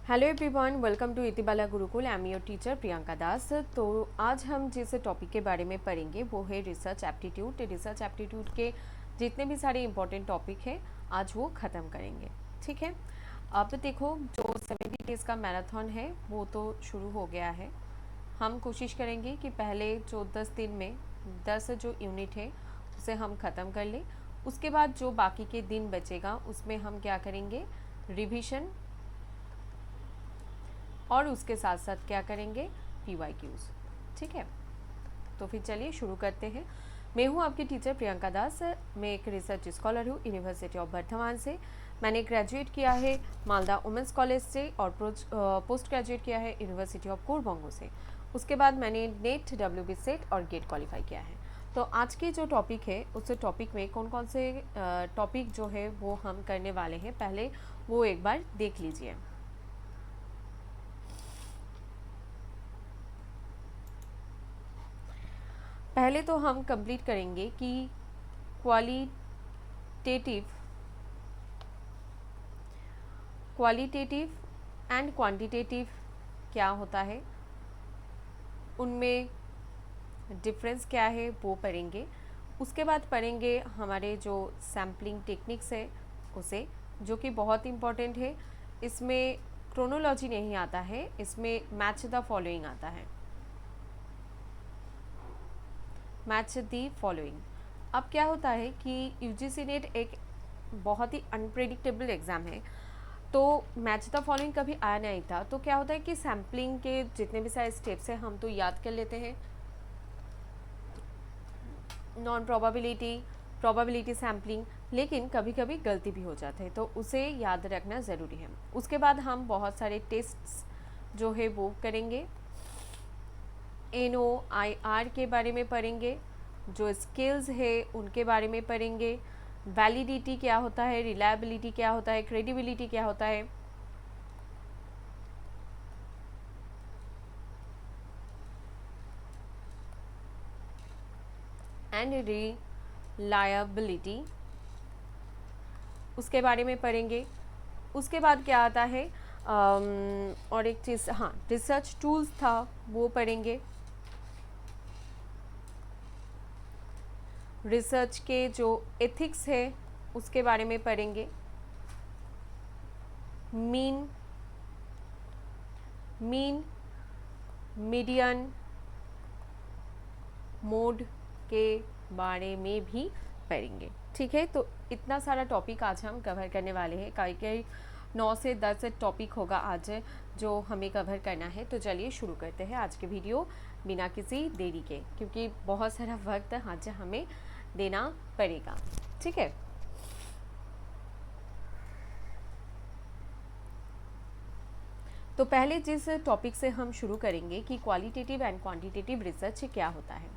Hello everyone, welcome to Itibala Gurukul. I am your teacher Priyanka Das. तो आज हम जिस टॉपिक के बारे में पढ़ेंगे वो है रिसर्च एप्टीट्यूड। रिसर्च एप्टीट्यूड के जितने भी सारे इंपॉर्टेंट टॉपिक हैं आज वो ख़त्म करेंगे। ठीक है, अब देखो जो 70 डेज़ का मैराथन है वो तो शुरू हो गया है। हम कोशिश करेंगे कि पहले जो 10 दिन में 10 जो यूनिट है उसे हम ख़त्म कर लें। उसके बाद जो बाकी के दिन बचेगा उसमें हम क्या करेंगे, रिविज़न, और उसके साथ साथ क्या करेंगे, PYQs। ठीक है, तो फिर चलिए शुरू करते हैं। मैं हूँ आपकी टीचर प्रियंका दास। मैं एक रिसर्च स्कॉलर हूँ यूनिवर्सिटी ऑफ बर्धमान से। मैंने ग्रेजुएट किया है मालदा वुमेंस कॉलेज से और पोस्ट ग्रेजुएट किया है यूनिवर्सिटी ऑफ कोरबंगो से। उसके बाद मैंने नेट, WB सेट और गेट क्वालिफाई किया है। तो आज की जो टॉपिक है उस टॉपिक में कौन कौन से टॉपिक जो है वो हम करने वाले हैं, पहले वो एक बार देख लीजिए। पहले तो हम कंप्लीट करेंगे कि क्वालिटेटिव एंड क्वांटिटेटिव क्या होता है, उनमें डिफरेंस क्या है वो पढ़ेंगे। उसके बाद पढ़ेंगे हमारे जो सैम्पलिंग टेक्निक्स है उसे, जो कि बहुत इम्पॉर्टेंट है। इसमें क्रोनोलॉजी नहीं आता है, इसमें मैच द फॉलोइंग आता है, मैच दी फॉलोइंग। अब क्या होता है कि UGC नेट एक बहुत ही अनप्रेडिक्टेबल एग्ज़ाम है, तो मैच द फॉलोइंग कभी आया नहीं था। तो क्या होता है कि सैम्पलिंग के जितने भी सारे स्टेप्स हैं हम तो याद कर लेते हैं, नॉन प्रोबेबिलिटी, प्रोबेबिलिटी सैम्पलिंग, लेकिन कभी कभी गलती भी हो जाते हैं तो उसे याद रखना ज़रूरी है। उसके बाद हम बहुत सारे टेस्ट्स जो है वो करेंगे, NOIR के बारे में पढ़ेंगे, जो स्किल्स है उनके बारे में पढ़ेंगे, वैलिडिटी क्या होता है, रिलायबिलिटी क्या होता है, क्रेडिबिलिटी क्या होता है, एंड रिलायबिलिटी, उसके बारे में पढ़ेंगे। उसके बाद क्या आता है, और एक चीज़, हाँ, रिसर्च टूल्स था वो पढ़ेंगे। रिसर्च के जो एथिक्स है उसके बारे में पढ़ेंगे। मीन, मीडियन, मोड के बारे में भी पढ़ेंगे। ठीक है, तो इतना सारा टॉपिक आज हम कवर करने वाले हैं। कई 9 से 10 टॉपिक होगा आज जो हमें कवर करना है। तो चलिए शुरू करते हैं आज के वीडियो बिना किसी देरी के, क्योंकि बहुत सारा वक्त आज हमें देना पड़ेगा। ठीक है, तो पहले जिस टॉपिक से हम शुरू करेंगे कि क्वालिटेटिव एंड क्वांटिटेटिव रिसर्च क्या होता है।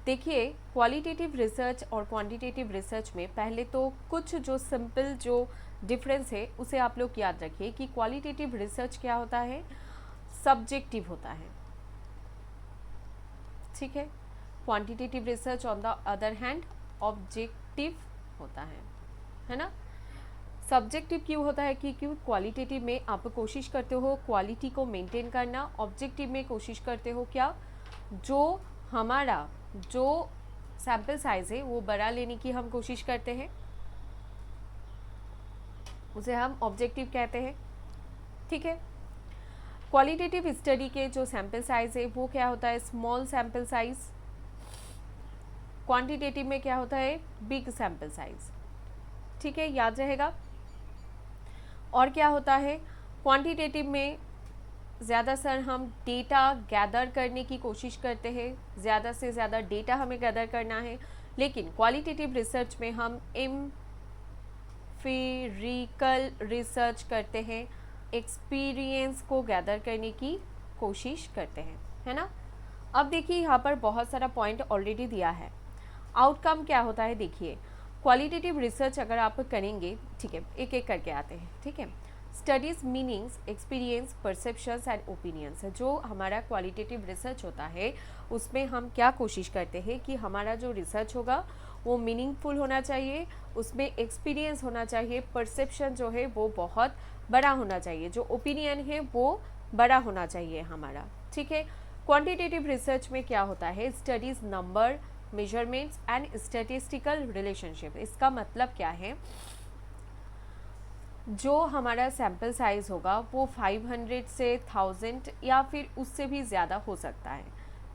देखिए, क्वालिटेटिव रिसर्च और क्वांटिटेटिव रिसर्च में पहले तो कुछ जो सिंपल जो डिफरेंस है उसे आप लोग याद रखिए कि क्वालिटेटिव रिसर्च क्या होता है, सब्जेक्टिव होता है। ठीक है, quantitative research on the other hand objective होता है ना। सब्जेक्टिव क्यों होता है कि क्यों क्वालिटेटिव में आप कोशिश करते हो क्वालिटी को मेंटेन करना, ऑब्जेक्टिव में कोशिश करते हो क्या, जो हमारा जो सैंपल साइज है वो बड़ा लेने की हम कोशिश करते हैं, उसे हम ऑब्जेक्टिव कहते हैं। ठीक है, क्वालिटेटिव स्टडी के जो सैंपल साइज है वो क्या होता है, स्मॉल सैंपल साइज। क्वांटिटेटिव में क्या होता है, बिग सैंपल साइज। ठीक है, याद रहेगा। और क्या होता है, क्वांटिटेटिव में ज़्यादातर हम डेटा गैदर करने की कोशिश करते हैं, ज़्यादा से ज़्यादा डेटा हमें गैदर करना है। लेकिन क्वालिटेटिव रिसर्च में हम एम्पिरिकल रिसर्च करते हैं, एक्सपीरियंस को गैदर करने की कोशिश करते हैं, है ना। अब देखिए यहाँ पर बहुत सारा पॉइंट ऑलरेडी दिया है। आउटकम क्या होता है, देखिए क्वालिटेटिव रिसर्च अगर आप करेंगे, ठीक है, एक एक करके आते हैं। ठीक है, studies meanings, experience, perceptions and opinions. जो हमारा क्वालिटेटिव रिसर्च होता है उसमें हम क्या कोशिश करते हैं कि हमारा जो रिसर्च होगा वो मीनिंगफुल होना चाहिए, उसमें एक्सपीरियंस होना चाहिए, परसेप्शन जो है वो बहुत बड़ा होना चाहिए, जो ओपिनियन है वो बड़ा होना चाहिए हमारा, ठीक है। क्वांटिटेटिव रिसर्च में क्या होता है, studies number, measurements and statistical relationship. इसका मतलब क्या है, जो हमारा सैम्पल साइज होगा वो 500 से 1000 या फिर उससे भी ज़्यादा हो सकता है,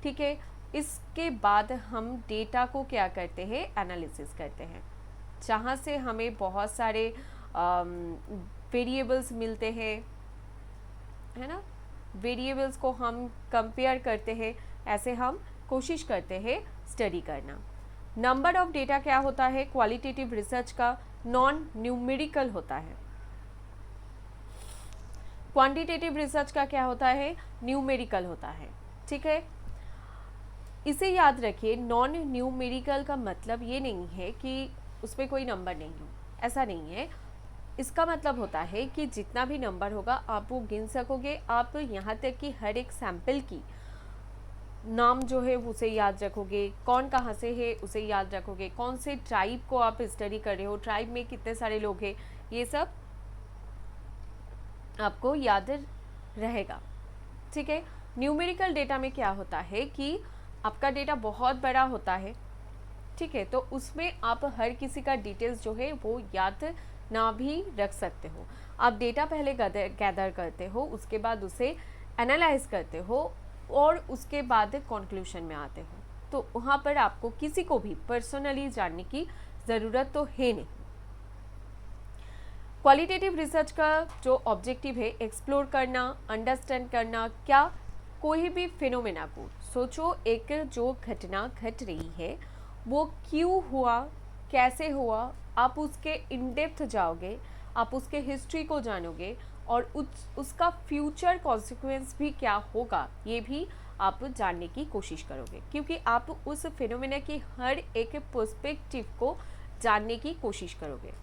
ठीक है। इसके बाद हम डेटा को क्या करते हैं, एनालिसिस करते हैं, जहाँ से हमें बहुत सारे वेरिएबल्स मिलते हैं, है ना। वेरिएबल्स को हम कंपेयर करते हैं, ऐसे हम कोशिश करते हैं स्टडी करना। नंबर ऑफ डेटा क्या होता है, क्वालिटेटिव रिसर्च का नॉन न्यूमेरिकल होता है। क्वांटिटेटिव रिसर्च का क्या होता है, न्यूमेरिकल होता है, ठीक है। इसे याद रखिए, नॉन न्यूमेरिकल का मतलब ये नहीं है कि उसमें कोई नंबर नहीं हो, ऐसा नहीं है। इसका मतलब होता है कि जितना भी नंबर होगा आप वो गिन सकोगे, आप यहाँ तक कि हर एक सैंपल की नाम जो है उसे याद रखोगे, कौन कहाँ से है उसे याद रखोगे, कौन से ट्राइब को आप स्टडी कर रहे हो, ट्राइब में कितने सारे लोग हैं, ये सब आपको याद रहेगा, ठीक है। न्यूमेरिकल डेटा में क्या होता है कि आपका डेटा बहुत बड़ा होता है, ठीक है, तो उसमें आप हर किसी का डिटेल्स जो है वो याद ना भी रख सकते हो। आप डेटा पहले गैदर करते हो, उसके बाद उसे एनालाइज करते हो और उसके बाद कंक्लूजन में आते हो, तो वहाँ पर आपको किसी को भी पर्सनली जानने की ज़रूरत तो है नहीं। क्वालिटेटिव रिसर्च का जो ऑब्जेक्टिव है, एक्सप्लोर करना, अंडरस्टैंड करना, क्या कोई भी फिनोमेना को सोचो, एक जो घटना घट रही है वो क्यों हुआ, कैसे हुआ, आप उसके इन डेप्थ जाओगे, आप उसके हिस्ट्री को जानोगे और उसका फ्यूचर कॉन्सिक्वेंस भी क्या होगा ये भी आप जानने की कोशिश करोगे, क्योंकि आप उस फिनोमेना की हर एक पर्सपेक्टिव को जानने की कोशिश करोगे।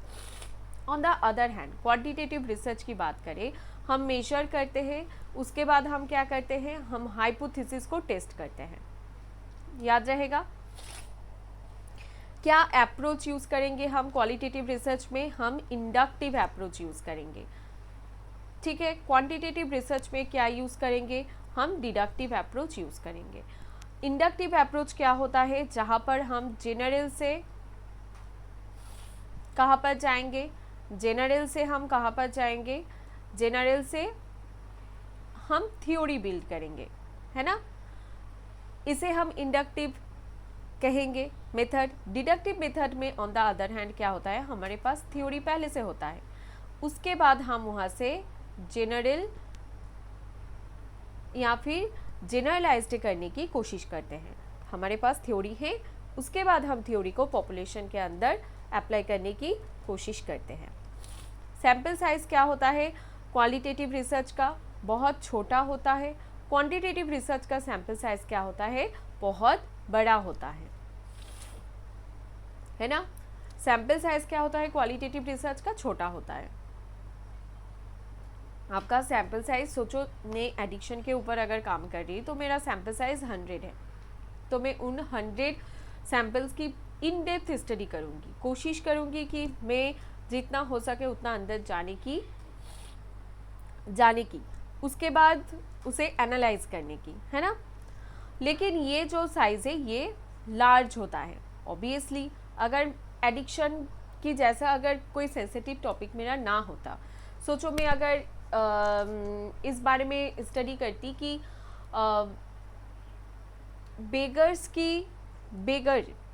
On the other hand, quantitative research की बात करें, हम मेजर करते हैं, उसके बाद हम क्या करते हैं, हम हाइपोथेसिस को टेस्ट करते हैं, याद रहेगा। क्या अप्रोच यूज़ करेंगे हम क्वालिटेटिव रिसर्च में, हम इंडक्टिव अप्रोच यूज़ करेंगे, ठीक है। क्वांटिटेटिव रिसर्च में क्या यूज़ करेंगे, हम डिडक्टिव अप्रोच यूज़ करेंगे। इंडक्टिव अप्रोच क्या होता है, जहाँ पर हम जनरल से कहाँ पर जाएंगे, जनरल से हम कहाँ पर जाएंगे, जनरल से हम थ्योरी बिल्ड करेंगे, है ना। इसे हम इंडक्टिव कहेंगे मेथड। डिडक्टिव मेथड में ऑन द अदर हैंड क्या होता है, हमारे पास थ्योरी पहले से होता है, उसके बाद हम वहाँ से जनरल या फिर जनरलाइज्ड करने की कोशिश करते हैं। हमारे पास थ्योरी है, उसके बाद हम थ्योरी को पॉपुलेशन के अंदर अप्लाई करने की कोशिश करते हैं। सैम्पल साइज क्या होता है, क्वालिटेटिव रिसर्च का बहुत छोटा होता है, क्वांटिटेटिव रिसर्च का सैम्पल साइज क्या होता है, बहुत बड़ा होता है ना। सैम्पल साइज क्या होता है, क्वालिटेटिव रिसर्च का छोटा होता है। आपका सैम्पल साइज, सोचो मैं एडिक्शन के ऊपर अगर काम कर रही तो मेरा सैम्पल साइज 100 है, तो मैं उन 100 सैम्पल्स की इन डेप्थ स्टडी करूँगी, कोशिश करूँगी कि मैं जितना हो सके उतना अंदर जाने की, उसके बाद उसे एनालाइज करने की, है ना। लेकिन ये जो साइज़ है ये लार्ज होता है ऑब्वियसली। अगर एडिक्शन की जैसा अगर कोई सेंसिटिव टॉपिक मेरा ना होता, सोचो मैं अगर इस बारे में स्टडी करती कि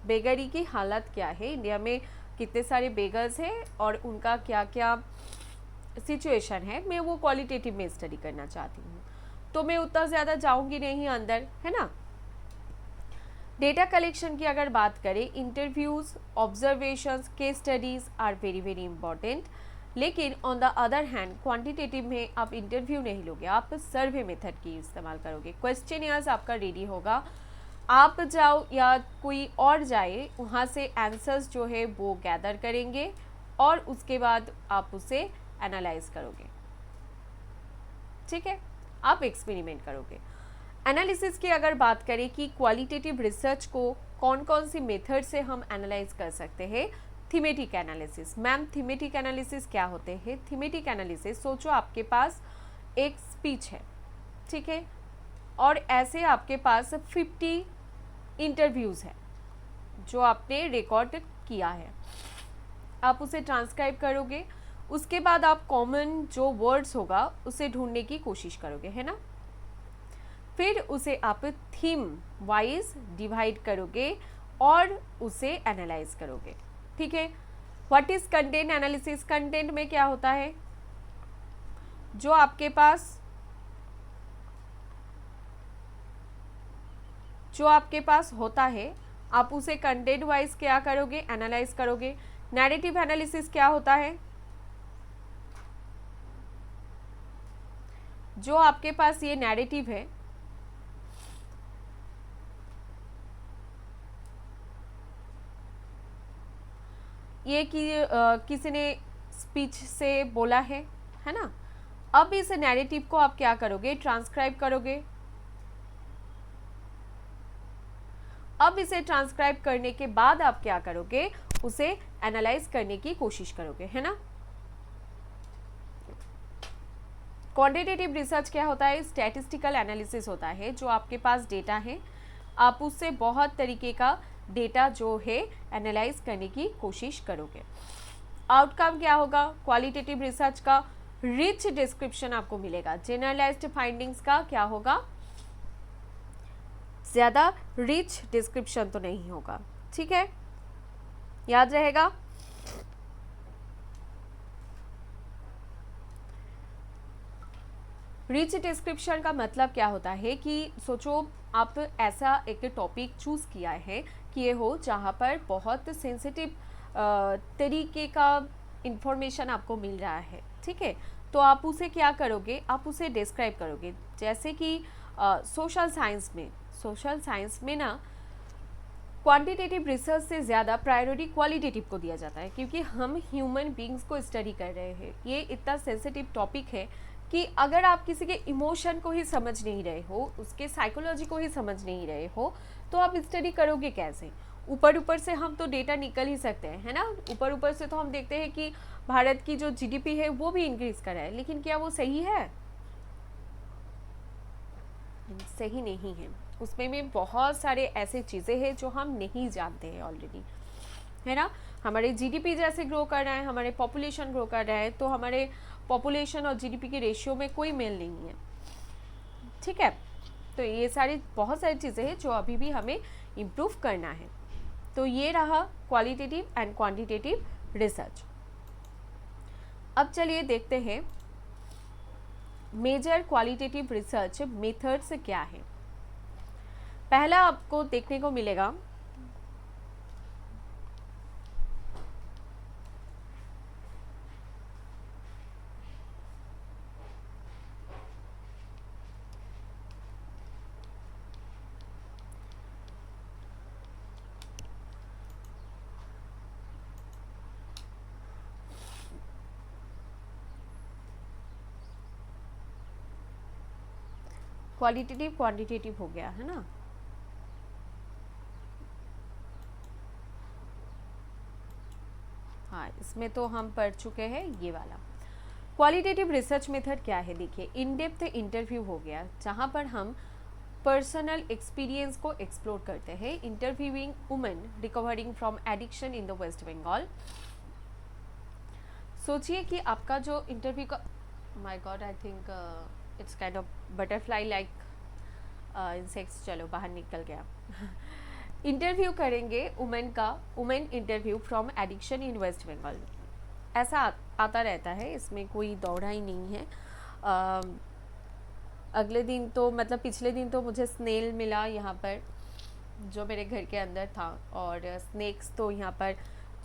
बेगरी की हालत क्या है, इंडिया में कितने सारे बेगर्स हैं और उनका क्या क्या सिचुएशन है, मैं वो क्वालिटेटिव में स्टडी करना चाहती हूँ, तो मैं उतना ज़्यादा जाऊँगी नहीं अंदर, है ना। डेटा कलेक्शन की अगर बात करें, interviews, observations, case studies are very very important. लेकिन on the other hand quantitative में आप इंटरव्यू नहीं लोगे, आप सर्वे मेथड की इस्तेमाल करोगे। क्वेश्चनियर्स आपका रेडी होगा, आप जाओ या कोई और जाए, वहाँ से आंसर्स जो है वो गैदर करेंगे और उसके बाद आप उसे एनालाइज करोगे, ठीक है, आप एक्सपेरिमेंट करोगे। एनालिसिस की अगर बात करें कि क्वालिटेटिव रिसर्च को कौन कौन सी मेथड से हम एनालाइज कर सकते हैं, thematic analysis. Ma'am thematic analysis क्या होते हैं? थीमेटिक एनालिसिस, सोचो आपके पास एक स्पीच है, ठीक है, और ऐसे आपके पास 50 इंटरव्यूज़ है जो आपने रिकॉर्ड किया है। आप उसे ट्रांसक्राइब करोगे, उसके बाद आप कॉमन जो वर्ड्स होगा उसे ढूंढने की कोशिश करोगे, है ना। फिर उसे आप थीम वाइज डिवाइड करोगे और उसे एनालाइज करोगे, ठीक है। What is content analysis? Content में क्या होता है? जो आपके पास होता है आप उसे कंटेंट वाइज क्या करोगे? एनालाइज करोगे। नैरेटिव एनालिसिस क्या होता है? जो आपके पास ये नैरेटिव है, ये किसी ने स्पीच से बोला है ना। अब इस नैरेटिव को आप क्या करोगे? ट्रांसक्राइब करोगे। अब इसे ट्रांसक्राइब करने के बाद आप क्या करोगे? उसे एनालाइज करने की कोशिश करोगे, है ना। क्वांटिटेटिव रिसर्च क्या होता है? स्टैटिस्टिकल एनालिसिस होता है। जो आपके पास डेटा है आप उससे बहुत तरीके का डेटा जो है एनालाइज करने की कोशिश करोगे। आउटकम क्या होगा? क्वालिटेटिव रिसर्च का रिच डिस्क्रिप्शन आपको मिलेगा। जनरलाइज्ड फाइंडिंग्स का क्या होगा? ज़्यादा रिच डिस्क्रिप्शन तो नहीं होगा, ठीक है, याद रहेगा। रिच डिस्क्रिप्शन का मतलब क्या होता है कि सोचो आप ऐसा एक टॉपिक चूज़ किया है कि ये हो जहाँ पर बहुत सेंसिटिव तरीके का इंफॉर्मेशन आपको मिल रहा है, ठीक है। तो आप उसे क्या करोगे? आप उसे डिस्क्राइब करोगे। जैसे कि सोशल साइंस में ना क्वांटिटेटिव रिसर्च से ज़्यादा प्रायोरिटी क्वालिटेटिव को दिया जाता है, क्योंकि हम ह्यूमन बींग्स को स्टडी कर रहे हैं। ये इतना सेंसिटिव टॉपिक है कि अगर आप किसी के इमोशन को ही समझ नहीं रहे हो, उसके साइकोलॉजी को ही समझ नहीं रहे हो, तो आप स्टडी करोगे कैसे? ऊपर से हम तो डेटा निकल ही सकते हैं, है ना। ऊपर से तो हम देखते हैं कि भारत की जो जीडीपी है वो भी इंक्रीज कर रहा है, लेकिन क्या वो सही है? सही नहीं है। उसमें में बहुत सारे ऐसे चीज़ें हैं जो हम नहीं जानते हैं ऑलरेडी, है ना। हमारे जीडीपी जैसे ग्रो कर रहा है, हमारे पॉपुलेशन ग्रो कर रहा है, तो हमारे पॉपुलेशन और जीडीपी के रेशियो में कोई मेल नहीं है, ठीक है। तो ये बहुत सारी चीज़ें हैं जो अभी भी हमें इम्प्रूव करना है। तो ये रहा क्वालिटेटिव एंड क्वांटिटेटिव रिसर्च। अब चलिए देखते हैं मेजर क्वालिटेटिव रिसर्च मेथड्स क्या है। पहला आपको देखने को मिलेगा क्वालिटेटिव क्वांटिटेटिव हो गया, है ना। हाँ, इसमें तो हम पढ़ चुके हैं ये वाला। क्वालिटेटिव रिसर्च मेथड क्या है? देखिए, इन डेप्थ इंटरव्यू हो गया, जहाँ पर हम पर्सनल एक्सपीरियंस को एक्सप्लोर करते हैं। Interviewing women recovering from addiction in the West Bengal. सोचिए कि आपका जो इंटरव्यू का, my God, I think it's kind of butterfly like insects, चलो बाहर निकल गया। इंटरव्यू करेंगे women interview from addiction in West Bengal. ऐसा आता रहता है, इसमें कोई दौड़ा ही नहीं है। अगले दिन तो मतलब पिछले दिन तो मुझे स्नेल मिला यहाँ पर जो मेरे घर के अंदर था, और स्नेक्स तो यहाँ पर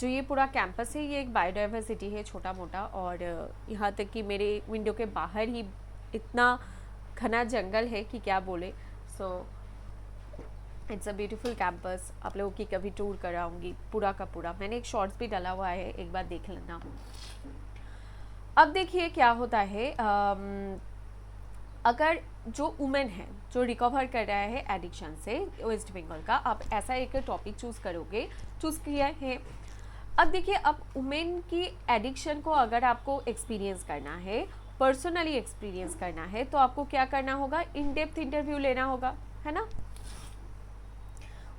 जो ये पूरा कैंपस है ये एक बायोडाइवर्सिटी है छोटा मोटा, और यहाँ तक कि मेरे विंडो के बाहर ही इतना घना जंगल है कि क्या बोले। So it's a beautiful campus. आप लोगों की कभी टूर कराऊंगी पूरा का पूरा। मैंने एक शॉर्ट्स भी डाला हुआ है, एक बार देख लेना। अब देखिए क्या होता है, अगर जो वुमेन है जो रिकवर कर रहा है एडिक्शन से वेस्ट बंगाल का, आप ऐसा एक टॉपिक चूज़ किया है अब देखिए, अब वुमेन की एडिक्शन को अगर आपको एक्सपीरियंस करना है, पर्सनली एक्सपीरियंस करना है, तो आपको क्या करना होगा, इन डेप्थ इंटरव्यू लेना होगा, है ना।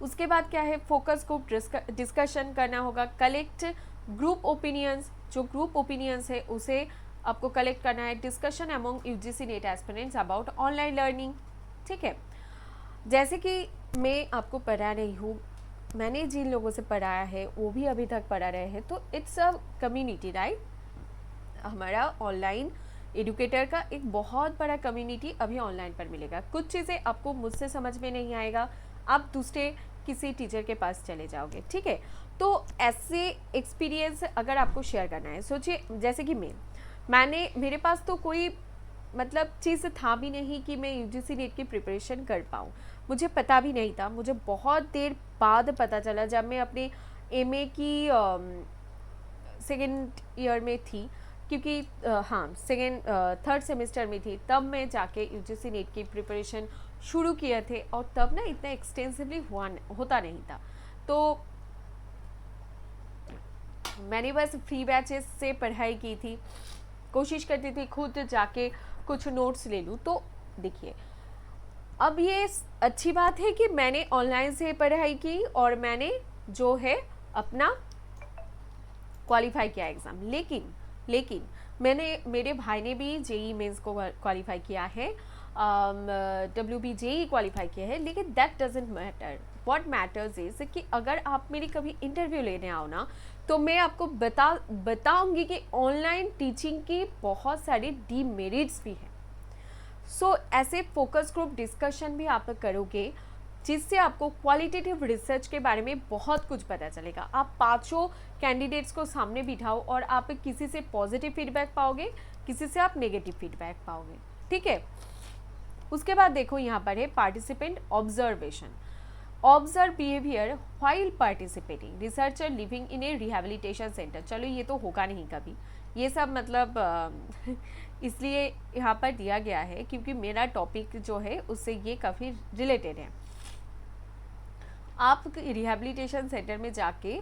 उसके बाद क्या है, फोकस ग्रुप डिस्कशन करना होगा, कलेक्ट ग्रुप ओपिनियंस, जो ग्रुप ओपिनियंस है उसे आपको कलेक्ट करना है, discussion among UGC net aspirants about online learning. ठीक है, जैसे कि मैं आपको पढ़ा रही हूँ, मैंने जिन लोगों से पढ़ाया है वो भी अभी तक पढ़ा रहे हैं, तो इट्स अ कम्युनिटी, राइट। हमारा ऑनलाइन एडुकेटर का एक बहुत बड़ा कम्युनिटी अभी ऑनलाइन पर मिलेगा। कुछ चीज़ें आपको मुझसे समझ में नहीं आएगा, आप दूसरे किसी टीचर के पास चले जाओगे, ठीक है। तो ऐसे एक्सपीरियंस अगर आपको शेयर करना है, सोचिए जैसे कि मेरे पास तो कोई मतलब चीज़ था भी नहीं कि मैं यूजीसी नेट की प्रिपरेशन कर पाऊँ, मुझे पता भी नहीं था। मुझे बहुत देर बाद पता चला जब मैं अपने एमए की सेकेंड ईयर में थी, क्योंकि थर्ड सेमेस्टर में थी, तब मैं जाके यूजीसी नेट की प्रिपरेशन शुरू किए थे, और तब ना इतना एक्सटेंसिवली होता नहीं था। तो मैंने बस फ्री बैचेस से पढ़ाई की थी, कोशिश करती थी खुद जाके कुछ नोट्स ले लूँ। तो देखिए, अब ये अच्छी बात है कि मैंने ऑनलाइन से पढ़ाई की और मैंने जो है अपना क्वालिफाई किया एग्ज़ाम, लेकिन मेरे भाई ने भी जेई मेंस को क्वालिफाई किया है, WB जेई क्वालिफाई किया है, लेकिन that doesn't matter. What matters is कि अगर आप मेरी कभी इंटरव्यू लेने आओ ना, तो मैं आपको बताऊंगी कि ऑनलाइन टीचिंग की बहुत सारी डीमेरिट्स भी हैं। सो ऐसे फोकस ग्रुप डिस्कशन भी आप करोगे, जिससे आपको क्वालिटेटिव रिसर्च के बारे में बहुत कुछ पता चलेगा। आप 5 कैंडिडेट्स को सामने बिठाओ और आप किसी से पॉजिटिव फीडबैक पाओगे, किसी से आप नेगेटिव फीडबैक पाओगे, ठीक है। उसके बाद देखो यहाँ पर है participant observation. Observe behaviour while participating, researcher living in A rehabilitation centre. चलो ये तो होगा नहीं कभी, ये सब मतलब इसलिए यहाँ पर दिया गया है क्योंकि मेरा टॉपिक जो है उससे ये काफ़ी रिलेटेड है। आप रिहेबिलिटेशन सेंटर में जाके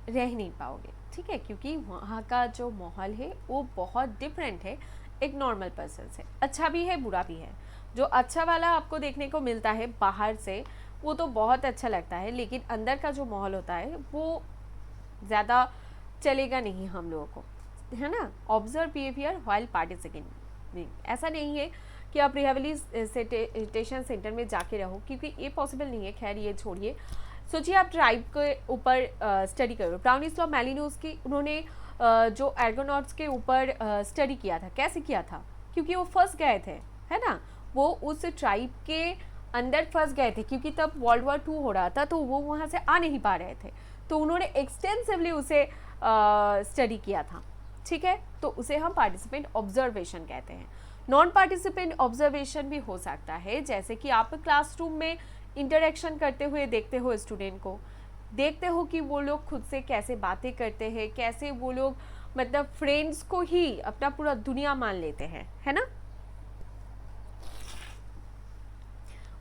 रह नहीं पाओगे, ठीक है, क्योंकि वहाँ का जो माहौल है वो बहुत डिफरेंट है एक नॉर्मल पर्सन से। अच्छा भी है, बुरा भी है। जो अच्छा वाला आपको देखने को मिलता है बाहर से, वो तो बहुत अच्छा लगता है, लेकिन अंदर का जो माहौल होता है वो ज़्यादा चलेगा नहीं हम लोगों को, है ना। ऑब्जर्व बिहेवियर व्हाइल पार्टिसिपेटिंग, ऐसा नहीं है कि आप रिहेबिलिटेशन सेंटर में जाके रहो, क्योंकि ये पॉसिबल नहीं है। खैर ये छोड़िए, सोचिए आप ट्राइब के ऊपर स्टडी करो। ब्राउनिस्लॉ मैलिनोस की उन्होंने जो एर्गोनॉट्स के ऊपर स्टडी किया था। कैसे किया था? क्योंकि वो फंस गए थे, है ना, वो उस ट्राइब के अंदर फंस गए थे, क्योंकि तब वर्ल्ड वॉर 2 हो रहा था, तो वो वहाँ से आ नहीं पा रहे थे, तो उन्होंने एक्सटेंसिवली उसे स्टडी किया था, ठीक है। तो उसे हम पार्टिसिपेंट ऑब्जर्वेशन कहते हैं। नॉन पार्टिसिपेंट ऑब्जर्वेशन भी हो सकता है, जैसे कि आप क्लासरूम में इंटरेक्शन करते हुए देखते हो, स्टूडेंट को देखते हो कि वो लोग खुद से कैसे बातें करते हैं, कैसे वो लोग मतलब फ्रेंड्स को ही अपना पूरा दुनिया मान लेते हैं, है ना।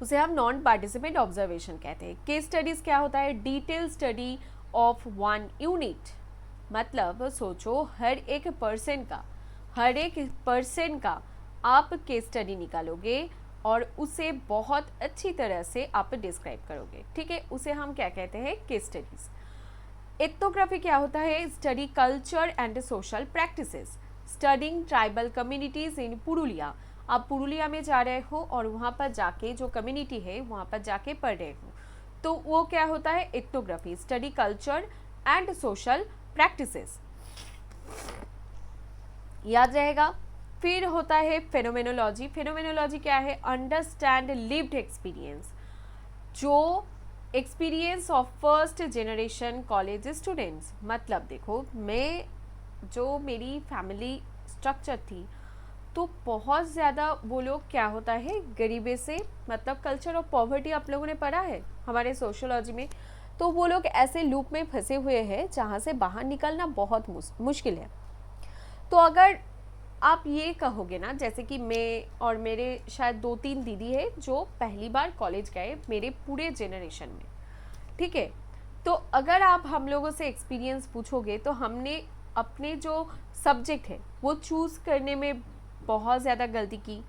उसे हम नॉन पार्टिसिपेंट ऑब्जर्वेशन कहते हैं। केस स्टडीज क्या होता है? Detail study of one unit. मतलब सोचो हर एक पर्सन का आप केस स्टडी निकालोगे और उसे बहुत अच्छी तरह से आप डिस्क्राइब करोगे, ठीक है। उसे हम क्या कहते हैं? Case studies. एथनोग्राफी क्या होता है? Study culture and social practices, studying tribal communities in Purulia. आप पुरुलिया में जा रहे हो और वहाँ पर जाके जो कम्युनिटी है वहाँ पर जाके पढ़ रहे हो, तो वो क्या होता है? Ethnography, study culture and social practices, याद रहेगा। फिर होता है फेनोमेनोलॉजी। फेनोमेनोलॉजी क्या है? अंडरस्टैंड लिव्ड एक्सपीरियंस, जो experience of first generation college students. मतलब देखो, जो मेरी फैमिली स्ट्रक्चर थी, तो बहुत ज़्यादा वो लोग क्या होता है, गरीबी से, मतलब कल्चर ऑफ पॉवर्टी आप लोगों ने पढ़ा है हमारे सोशियोलॉजी में, तो वो लोग ऐसे लूप में फंसे हुए हैं जहाँ से बाहर निकलना बहुत मुश्किल है। तो अगर आप ये कहोगे ना, जैसे कि मैं और मेरे शायद 2-3 दीदी है जो पहली बार कॉलेज गए मेरे पूरे जेनरेशन में, ठीक है, तो अगर आप हम लोगों से एक्सपीरियंस पूछोगे तो हमने अपने जो सब्जेक्ट है वो चूज़ करने में बहुत ज़्यादा गलती की।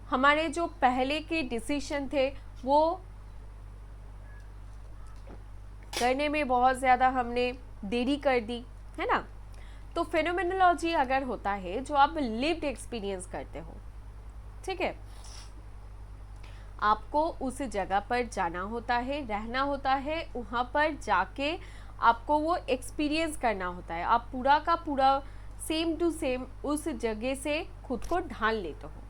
हमारे जो पहले के डिसीजन थे वो करने में बहुत ज़्यादा हमने देरी कर दी, है ना। तो फेनोमेनोलॉजी अगर होता है जो आप लिव्ड एक्सपीरियंस करते हो, ठीक है, आपको उस जगह पर जाना होता है, रहना होता है, वहाँ पर जाके आपको वो एक्सपीरियंस करना होता है। आप पूरा का पूरा सेम टू सेम उस जगह से खुद को ढाल लेते हो,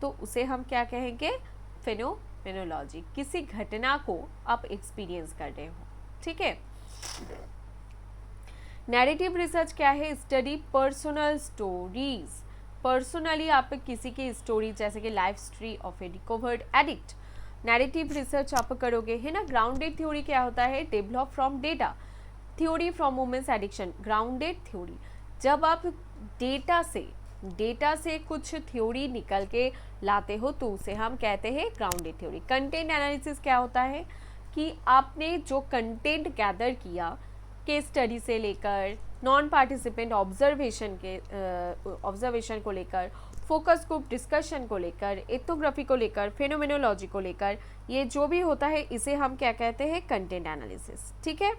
तो उसे हम क्या कहेंगे, फेनोमेनोलॉजी। किसी घटना को आप एक्सपीरियंस कर रहे हो, ठीक है। नैरेटिव रिसर्च क्या है, स्टडी पर्सनल स्टोरीज। पर्सनली आप किसी की स्टोरी, जैसे कि life story of a recovered addict, narrative research आप करोगे, है ना। ग्राउंडेड थ्योरी क्या होता है, develop from data, theory from women's addiction, grounded theory. जब आप डेटा से कुछ थ्योरी निकल के लाते हो तो उसे हम कहते हैं ग्राउंडेड थ्योरी। कंटेंट एनालिसिस क्या होता है कि आपने जो कंटेंट गैदर किया, केस स्टडी से लेकर नॉन पार्टिसिपेंट ऑब्जर्वेशन को लेकर, फोकस ग्रुप डिस्कशन को लेकर, एथनोग्राफी को लेकर, फेनोमेनोलॉजी को लेकर, ये जो भी होता है इसे हम क्या कहते हैं, कंटेंट एनालिसिस, ठीक है।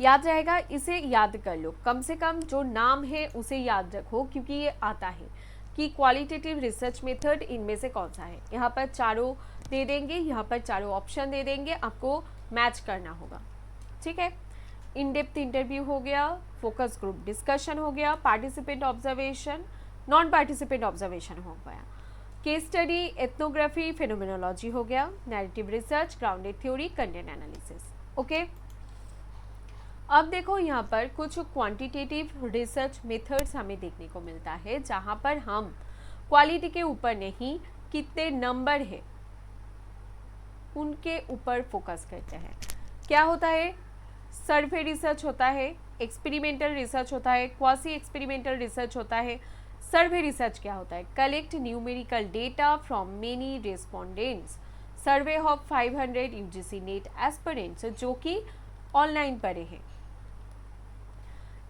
याद रहेगा, इसे याद कर लो, कम से कम जो नाम है उसे याद रखो, क्योंकि ये आता है कि क्वालिटेटिव रिसर्च मेथड इनमें से कौन सा है। यहाँ पर चारों दे देंगे, यहाँ पर चारों ऑप्शन दे देंगे, आपको मैच करना होगा, ठीक है। इन डेप्थ इंटरव्यू हो गया, फोकस ग्रुप डिस्कशन हो गया, participant observation, non participant observation हो गया, केस स्टडी, एथनोग्राफी, फेनोमेनोलॉजी हो गया, narrative research, grounded theory, content analysis, okay. अब देखो यहाँ पर कुछ क्वांटिटेटिव रिसर्च मेथड्स हमें देखने को मिलता है, जहाँ पर हम क्वालिटी के ऊपर नहीं, कितने नंबर है उनके ऊपर फोकस करते हैं। क्या होता है, सर्वे रिसर्च होता है, एक्सपेरिमेंटल रिसर्च होता है, क्वासी एक्सपेरिमेंटल रिसर्च होता है। सर्वे रिसर्च क्या होता है, collect numerical data from many respondents, survey of 500 UGC net aspirants, जो कि ऑनलाइन पढ़े हैं।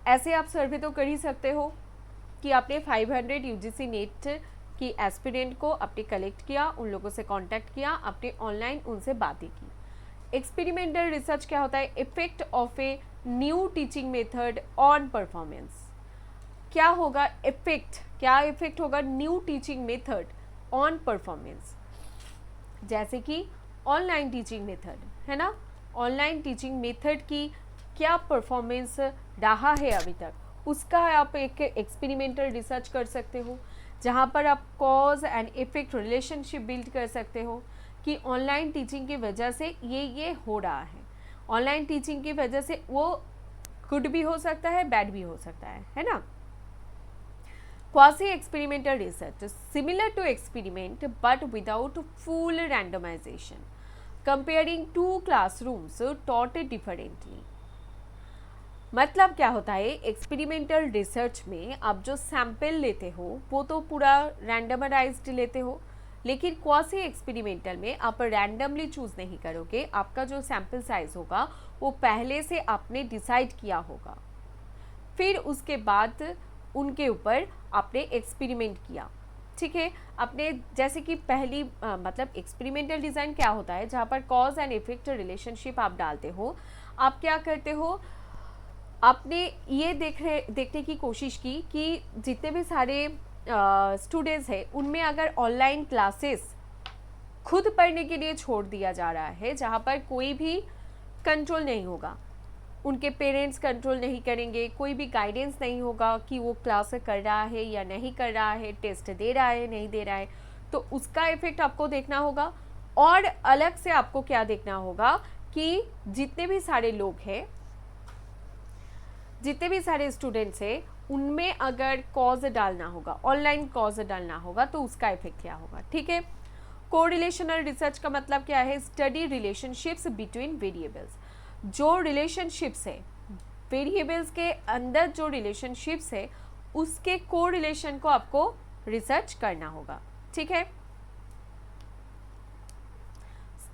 ऐसे आप सर्वे तो कर ही सकते हो कि आपने 500 यूजीसी नेट की एस्पिरेंट को आपने कलेक्ट किया, उन लोगों से कांटेक्ट किया, आपने ऑनलाइन उनसे बातें की। एक्सपेरिमेंटल रिसर्च क्या होता है, effect of a new teaching method on performance. क्या होगा इफेक्ट, क्या इफेक्ट होगा new teaching method on performance, जैसे कि ऑनलाइन टीचिंग मेथड, है ना। ऑनलाइन टीचिंग मेथड की क्या परफॉर्मेंस रहा है अभी तक, उसका आप एक एक्सपेरिमेंटल रिसर्च कर सकते हो, जहाँ पर आप cause and effect relationship build कर सकते हो कि ऑनलाइन टीचिंग की वजह से ये हो रहा है। ऑनलाइन टीचिंग की वजह से वो गुड भी हो सकता है, बैड भी हो सकता है ना। Quasi experimental research, similar to experiment but without full randomization, comparing to classrooms taught differently. मतलब क्या होता है, एक्सपेरिमेंटल रिसर्च में आप जो सैंपल लेते हो वो तो पूरा रैंडमाइज्ड लेते हो, लेकिन क्वासी एक्सपेरिमेंटल में आप रैंडमली चूज नहीं करोगे। आपका जो सैंपल साइज होगा वो पहले से आपने डिसाइड किया होगा, फिर उसके बाद उनके ऊपर आपने एक्सपेरिमेंट किया, ठीक है। आपने जैसे कि पहली मतलब एक्सपेरिमेंटल डिज़ाइन क्या होता है, जहाँ पर कॉज एंड इफेक्ट रिलेशनशिप आप डालते हो। आप क्या करते हो, आपने ये देखने की कोशिश की कि जितने भी सारे स्टूडेंट्स हैं उनमें अगर ऑनलाइन क्लासेस खुद पढ़ने के लिए छोड़ दिया जा रहा है, जहाँ पर कोई भी कंट्रोल नहीं होगा, उनके पेरेंट्स कंट्रोल नहीं करेंगे, कोई भी गाइडेंस नहीं होगा कि वो क्लास कर रहा है या नहीं कर रहा है, टेस्ट दे रहा है नहीं दे रहा है, तो उसका इफेक्ट आपको देखना होगा। और अलग से आपको क्या देखना होगा कि जितने भी सारे लोग हैं, जितने भी सारे स्टूडेंट्स हैं, उनमें अगर कॉज डालना होगा, ऑनलाइन कॉज डालना होगा, तो उसका इफेक्ट क्या होगा, ठीक है। कोरिलेशनल रिसर्च का मतलब क्या है, स्टडी रिलेशनशिप्स बिटवीन वेरिएबल्स। जो रिलेशनशिप्स है वेरिएबल्स के अंदर, जो रिलेशनशिप्स है उसके कोरिलेशन को आपको रिसर्च करना होगा, ठीक है।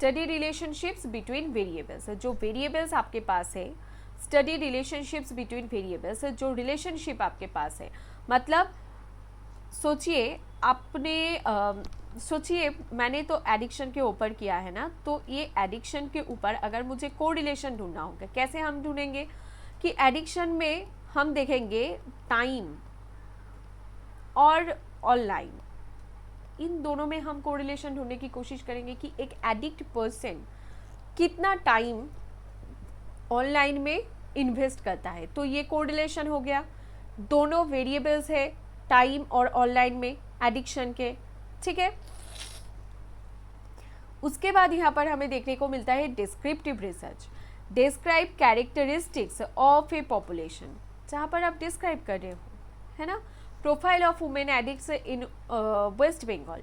स्टडी रिलेशनशिप्स बिटवीन वेरिएबल्स, जो वेरिएबल्स आपके पास है, स्टडी रिलेशनशिप्स बिटवीन वेरिएबल्स, जो रिलेशनशिप आपके पास है, मतलब सोचिए सोचिए मैंने तो एडिक्शन के ऊपर किया है ना, तो ये एडिक्शन के ऊपर अगर मुझे कोरिलेशन ढूंढना होगा, कैसे हम ढूंढेंगे कि एडिक्शन में हम देखेंगे टाइम और ऑनलाइन, इन दोनों में हम कोरिलेशन ढूंढने की कोशिश करेंगे कि एक एडिक्ट पर्सन कितना टाइम ऑनलाइन में इन्वेस्ट करता है। तो ये कोरिलेशन हो गया, दोनों वेरिएबल्स है टाइम और ऑनलाइन में एडिक्शन के, ठीक है। उसके बाद यहाँ पर हमें देखने को मिलता है descriptive research, describe characteristics of a population, जहाँ पर आप डिस्क्राइब कर रहे हो, है ना, profile of women addicts in West Bengal.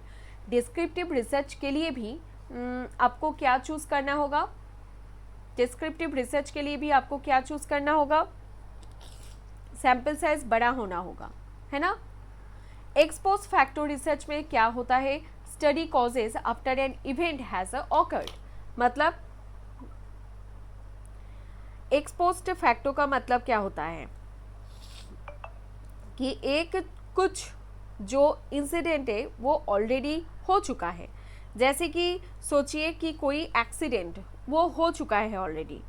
Descriptive research के लिए भी आपको क्या चूज करना होगा, डिस्क्रिप्टिव रिसर्च के लिए भी आपको क्या चूज करना होगा, सैंपल साइज बड़ा होना होगा, है ना। एक्सपोज फैक्टर रिसर्च में क्या होता है, study causes after an event has awkward, मतलब एक्सपोज्ड फैक्टो का मतलब क्या होता है कि एक कुछ जो इंसिडेंट है वो ऑलरेडी हो चुका है, जैसे कि सोचिए कि कोई एक्सीडेंट वो हो चुका है ऑलरेडी,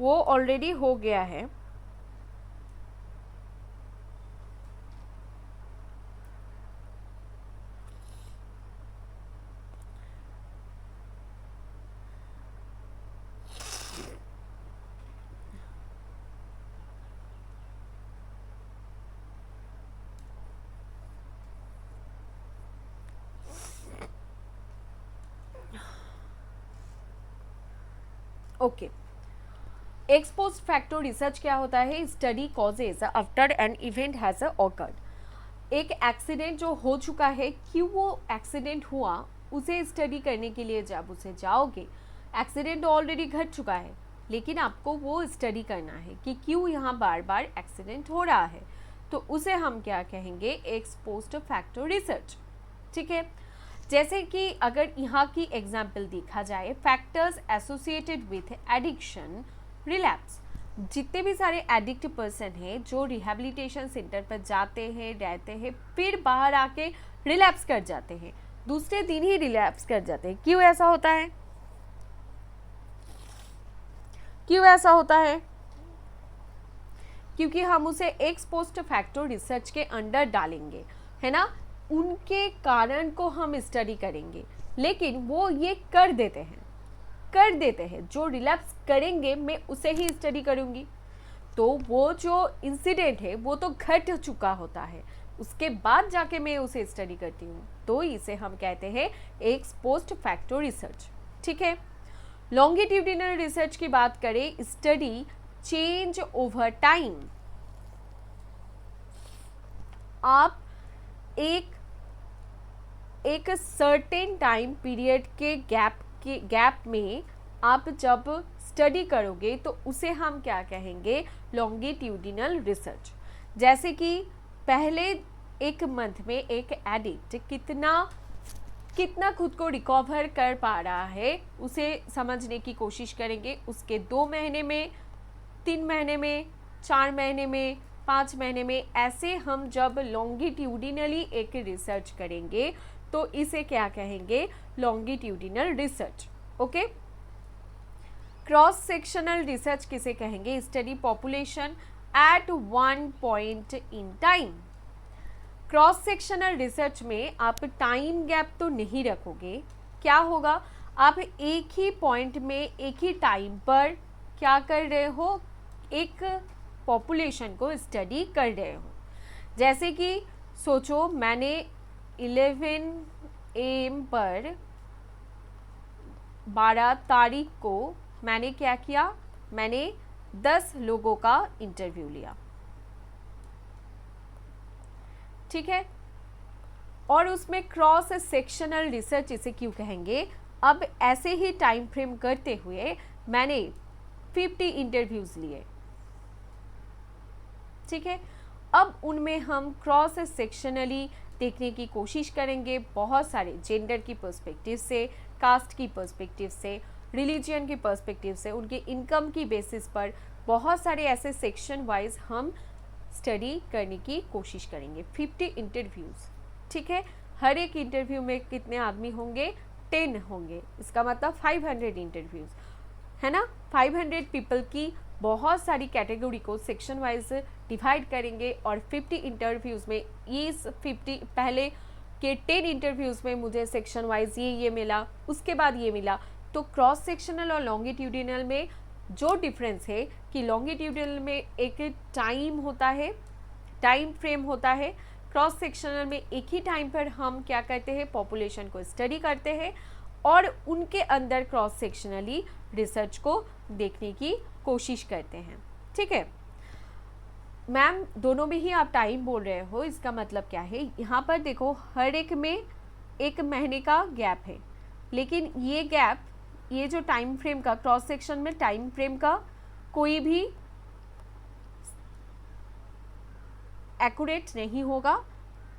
वो ऑलरेडी हो गया है, ओके। एक्सपोज फैक्टर रिसर्च क्या होता है, study causes after an event has awkward, एक एक्सीडेंट जो हो चुका है, क्यों वो एक्सीडेंट हुआ उसे स्टडी करने के लिए जब उसे जाओगे, एक्सीडेंट ऑलरेडी घट चुका है लेकिन आपको वो स्टडी करना है कि क्यों यहाँ बार बार एक्सीडेंट हो रहा है, तो उसे हम क्या कहेंगे, एक्सपोज्ड फैक्टर रिसर्च, ठीक है। जैसे कि अगर यहाँ की एग्जाम्पल देखा जाए, factors associated with addiction relapse, जितने भी सारे एडिक्ट पर्सन हैं जो रिहैबिलिटेशन सेंटर पर जाते हैं, रहते हैं, फिर बाहर आके रिलैप्स कर जाते हैं, दूसरे दिन ही रिलैप्स कर जाते हैं, क्यों ऐसा होता है, क्यों ऐसा होता है, क्योंकि हम उसे एक्सपोज्ड फैक्टर रिसर्च के अंडर डालेंगे, है ना, उनके कारण को हम स्टडी करेंगे, लेकिन वो ये कर देते हैं, जो रिलैप्स करेंगे मैं उसे ही स्टडी करूंगी, तो वो जो इंसिडेंट है वो तो घट चुका होता है, उसके बाद जाके मैं उसे स्टडी करती हूँ, तो इसे हम कहते हैं एक्सपोज्ड फैक्टर रिसर्च, ठीक है। लॉन्गिट्यूडिनल रिसर्च की बात करें, स्टडी चेंज ओवर टाइम, आप एक सर्टेन टाइम पीरियड के गैप में आप जब स्टडी करोगे तो उसे हम क्या कहेंगे, लॉन्गिट्यूडिनल रिसर्च। जैसे कि पहले एक मंथ में एक एडिक्ट कितना खुद को रिकवर कर पा रहा है उसे समझने की कोशिश करेंगे, उसके 2 महीने में, 3 महीने में, 4 महीने में, 5 महीने में, ऐसे हम जब लॉन्गिट्यूडिनली एक रिसर्च करेंगे तो इसे क्या कहेंगे, longitudinal research, okay. Cross sectional research किसे कहेंगे, study population at one point in time. Cross sectional research में आप टाइम गैप तो नहीं रखोगे, क्या होगा, आप एक ही पॉइंट में एक ही टाइम पर क्या कर रहे हो, एक पॉपुलेशन को स्टडी कर रहे हो। जैसे कि सोचो मैंने 11 AM पर 12 तारीख को मैंने क्या किया, मैंने 10 लोगों का इंटरव्यू लिया, ठीक है, और उसमें क्रॉस सेक्शनल रिसर्च इसे क्यों कहेंगे, अब ऐसे ही टाइम फ्रेम करते हुए मैंने 50 इंटरव्यूज लिए, ठीक है, अब उनमें हम क्रॉस सेक्शनली देखने की कोशिश करेंगे, बहुत सारे जेंडर की पर्सपेक्टिव से, कास्ट की पर्सपेक्टिव से, रिलीजन की पर्सपेक्टिव से, उनके इनकम की बेसिस पर बहुत सारे ऐसे सेक्शन वाइज हम स्टडी करने की कोशिश करेंगे। 50 इंटरव्यूज़, ठीक है, हर एक इंटरव्यू में कितने आदमी होंगे? 10 होंगे, इसका मतलब 500 इंटरव्यूज़, है ना। 500 पीपल की बहुत सारी कैटेगरी को सेक्शन वाइज डिवाइड करेंगे और 50 इंटरव्यूज़ में इस 50 पहले के 10 इंटरव्यूज़ में मुझे सेक्शन वाइज ये मिला, उसके बाद ये मिला। तो क्रॉस सेक्शनल और लॉन्गिट्यूडिनल में जो डिफरेंस है कि लॉन्गिट्यूडिनल में एक टाइम होता है, टाइम फ्रेम होता है, क्रॉस सेक्शनल में एक ही टाइम पर हम क्या करते हैं? पॉपुलेशन को स्टडी करते हैं और उनके अंदर क्रॉस सेक्शनली रिसर्च को देखने की कोशिश करते हैं, ठीक है। मैम दोनों में ही आप टाइम बोल रहे हो, इसका मतलब क्या है? यहाँ पर देखो हर एक में 1 महीने का गैप है, लेकिन ये गैप, ये जो टाइम फ्रेम का, क्रॉस सेक्शन में टाइम फ्रेम का कोई भी एक्यूरेट नहीं होगा।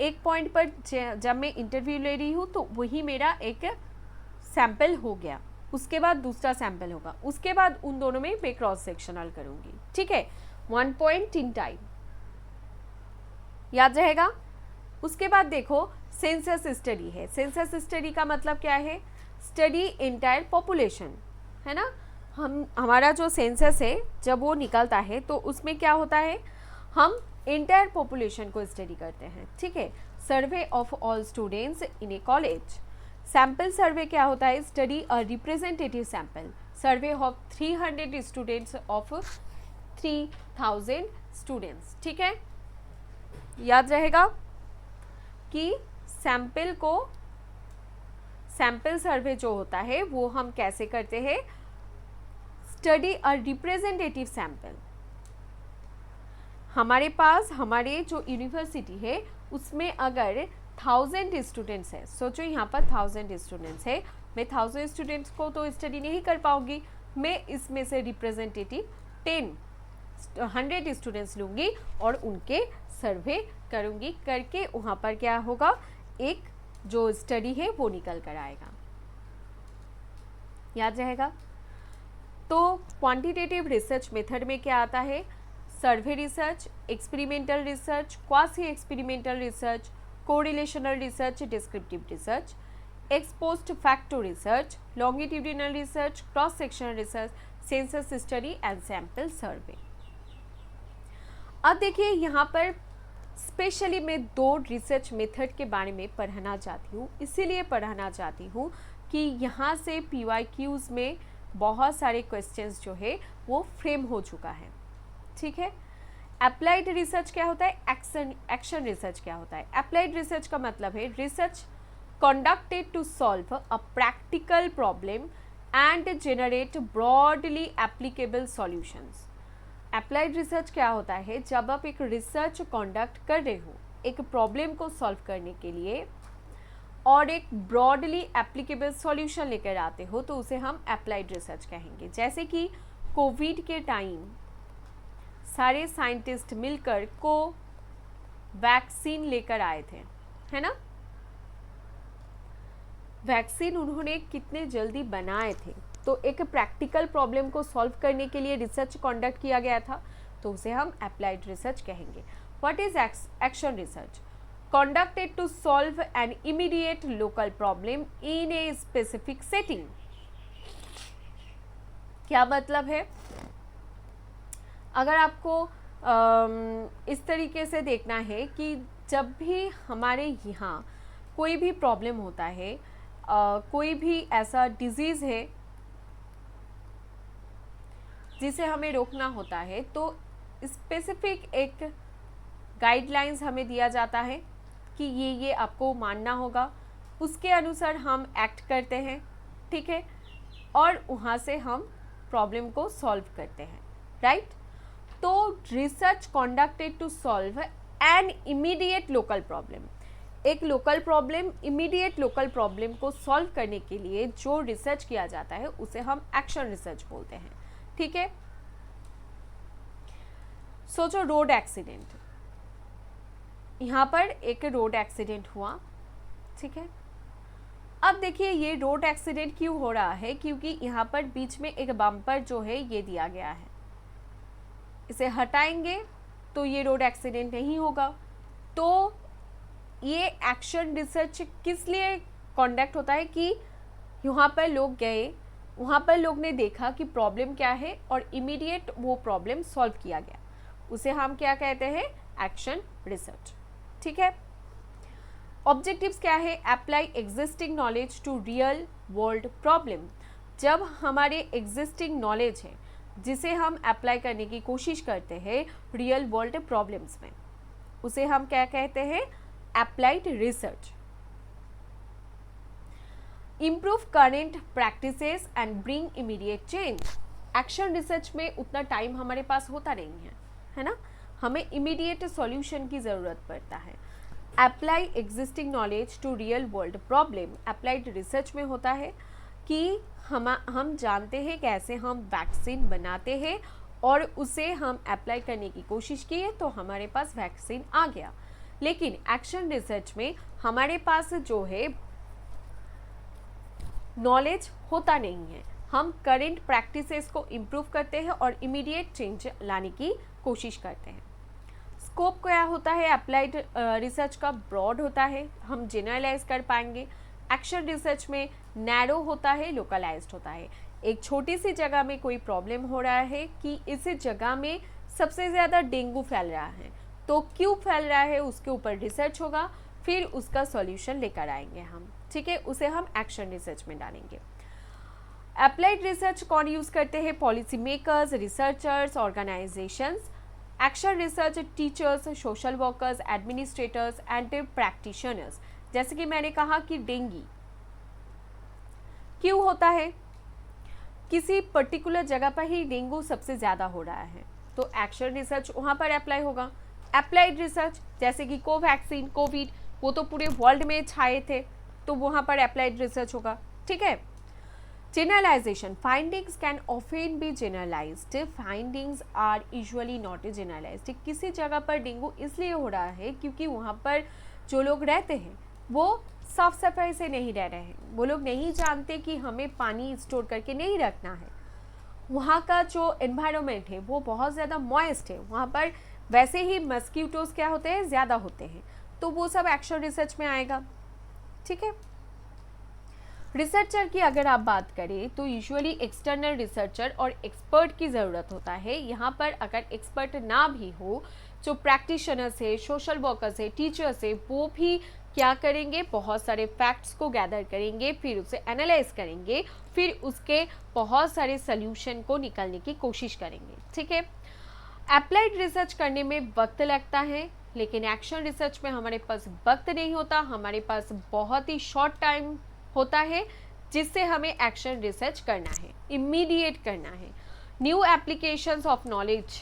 एक पॉइंट पर जब मैं इंटरव्यू ले रही हूँ तो वही मेरा एक सैंपल हो गया, उसके बाद दूसरा सैंपल होगा, उसके बाद उन दोनों में मैं क्रॉस सेक्शनल करूँगी, ठीक है। 1 पॉइंट इन टाइम, याद रहेगा। उसके बाद देखो सेंसस स्टडी है। सेंसस स्टडी का मतलब क्या है? स्टडी एंटायर पॉपुलेशन, है ना। हमारा जो सेंसस है जब वो निकलता है तो उसमें क्या होता है? हम एंटायर पॉपुलेशन को स्टडी करते हैं, ठीक है। Survey of all students in a college. Sample survey क्या होता है? Study a representative sample. Survey of 300 students of 3000 students, ठीक है। याद रहेगा कि सैंपल सर्वे जो होता है वो हम कैसे करते हैं? Study a representative sample. हमारे पास, हमारे जो यूनिवर्सिटी है उसमें अगर 1000 स्टूडेंट्स है, सोचो यहाँ पर 1000 स्टूडेंट्स है, मैं 1000 स्टूडेंट्स को तो स्टडी नहीं कर पाऊंगी, मैं इसमें से रिप्रेजेंटेटिव 100 स्टूडेंट्स लूँगी और उनके सर्वे करूँगी, करके वहाँ पर क्या होगा? एक जो स्टडी है वो निकल कर आएगा, याद रहेगा। तो क्वांटिटेटिव रिसर्च मेथड में क्या आता है? सर्वे research, experimental research, quasi experimental research, correlational research, descriptive research, x post facto research, longitudinal research, cross sectional research, census study and sample survey. अब देखिए यहाँ पर स्पेशली मैं 2 रिसर्च मेथड के बारे में पढ़ाना चाहती हूँ, इसीलिए पढ़ाना चाहती हूँ कि यहाँ से PYQs में बहुत सारे क्वेश्चंस जो है वो फ्रेम हो चुका है, ठीक है। अप्लाइड रिसर्च क्या होता है? एक्शन रिसर्च क्या होता है? अप्लाइड रिसर्च का मतलब है research conducted to solve a practical problem and generate broadly applicable solutions. Applied research क्या होता है? जब आप एक रिसर्च कंडक्ट कर रहे हो एक प्रॉब्लम को सॉल्व करने के लिए और एक ब्रॉडली एप्लीकेबल सॉल्यूशन लेकर आते हो तो उसे हम अप्लाइड रिसर्च कहेंगे। जैसे कि कोविड के टाइम सारे साइंटिस्ट मिलकर वैक्सीन लेकर आए थे, है ना। वैक्सीन उन्होंने कितने जल्दी बनाए थे, तो एक प्रैक्टिकल प्रॉब्लम को सॉल्व करने के लिए रिसर्च कंडक्ट किया गया था, तो उसे हम अप्लाइड रिसर्च कहेंगे। What is action research? conducted to solve an immediate local problem in a specific setting. क्या मतलब है? अगर आपको इस तरीके से देखना है कि जब भी हमारे यहाँ कोई भी प्रॉब्लम होता है, कोई भी ऐसा डिजीज़ है जिसे हमें रोकना होता है, तो स्पेसिफिक एक गाइडलाइंस हमें दिया जाता है कि ये आपको मानना होगा, उसके अनुसार हम एक्ट करते हैं, ठीक है, और वहाँ से हम प्रॉब्लम को सॉल्व करते हैं, राइट। तो research conducted to solve an immediate local problem, एक local problem, immediate local problem को सॉल्व करने के लिए जो रिसर्च किया जाता है उसे हम एक्शन रिसर्च बोलते हैं, ठीक है। सोचो रोड एक्सीडेंट, यहाँ पर एक रोड एक्सीडेंट हुआ, ठीक है। अब देखिए ये रोड एक्सीडेंट क्यों हो रहा है, क्योंकि यहाँ पर बीच में एक बम्पर जो है ये दिया गया है, इसे हटाएंगे तो ये रोड एक्सीडेंट नहीं होगा। तो ये एक्शन रिसर्च किस लिए कंडक्ट होता है कि यहाँ पर लोग गए, वहाँ पर लोग ने देखा कि प्रॉब्लम क्या है और इमीडिएट वो प्रॉब्लम सॉल्व किया गया, उसे हम क्या कहते हैं, एक्शन रिसर्च, ठीक है। ऑब्जेक्टिव्स क्या है, apply existing knowledge to real world problem. जब हमारे एग्जिस्टिंग नॉलेज है जिसे हम अप्लाई करने की कोशिश करते हैं रियल वर्ल्ड प्रॉब्लम्स में, उसे हम क्या कहते हैं, applied research. Improve current practices and bring immediate change. Action research में उतना टाइम हमारे पास होता नहीं है ना, हमें इमीडिएट सॉल्यूशन की ज़रूरत पड़ता है। Apply existing knowledge to real world problem, applied research में होता है कि हम जानते हैं कैसे हम वैक्सीन बनाते हैं और उसे हम अप्लाई करने की कोशिश किए तो हमारे पास वैक्सीन आ गया। लेकिन एक्शन रिसर्च में हमारे पास जो है नॉलेज होता नहीं है, हम करेंट प्रैक्टिसेस को इम्प्रूव करते हैं और इमीडिएट चेंज लाने की कोशिश करते हैं। स्कोप क्या होता है अप्लाइड रिसर्च का, ब्रॉड होता है, हम जनरलाइज कर पाएंगे। एक्शन रिसर्च में नैरो होता है, लोकलाइज्ड होता है। एक छोटी सी जगह में कोई प्रॉब्लम हो रहा है कि इस जगह में सबसे ज़्यादा डेंगू फैल रहा है, तो क्यों फैल रहा है उसके ऊपर रिसर्च होगा, फिर उसका सॉल्यूशन लेकर आएंगे हम, ठीक है, उसे हम एक्शन रिसर्च में डालेंगे। अप्लाइड रिसर्च कौन यूज़ करते हैं, policy makers, researchers, organisations. Action research teachers, social workers, administrators and practitioners. जैसे कि मैंने कहा कि डेंगू क्यों होता है, किसी पर्टिकुलर जगह पर ही डेंगू सबसे ज़्यादा हो रहा है, तो एक्शन रिसर्च वहाँ पर अप्लाई होगा। अप्लाइड रिसर्च जैसे कि कोवैक्सीन, कोविड, वो तो पूरे वर्ल्ड में छाए थे, तो वहाँ पर अप्लाइड रिसर्च होगा, ठीक है। Generalization. Findings can often be generalized. Findings are usually not generalized. किसी जगह पर डेंगू इसलिए हो रहा है क्योंकि वहाँ पर जो लोग रहते हैं वो साफ सफाई से नहीं रह रहे हैं, वो लोग नहीं जानते कि हमें पानी स्टोर करके नहीं रखना है। वहाँ का जो एनवायरनमेंट है वो बहुत ज़्यादा मॉइस्ट है, वहाँ पर वैसे ही मस्कीटोज क्या होते हैं, ज़्यादा होते हैं, तो वो सब एक्शन रिसर्च में आएगा, ठीक है। रिसर्चर की अगर आप बात करें तो यूजुअली एक्सटर्नल रिसर्चर और एक्सपर्ट की ज़रूरत होता है। यहाँ पर अगर एक्सपर्ट ना भी हो, जो प्रैक्टिशनर्स है, सोशल वर्कर्स है, टीचर्स है, वो भी क्या करेंगे, बहुत सारे फैक्ट्स को गैदर करेंगे, फिर उसे एनालाइज करेंगे, फिर उसके बहुत सारे सल्यूशन को निकालने की कोशिश करेंगे, ठीक है। अप्लाइड रिसर्च करने में वक्त लगता है, लेकिन एक्शन रिसर्च में हमारे पास वक्त नहीं होता, हमारे पास बहुत ही शॉर्ट टाइम होता है जिससे हमें एक्शन रिसर्च करना है, इमीडिएट करना है। New applications of knowledge,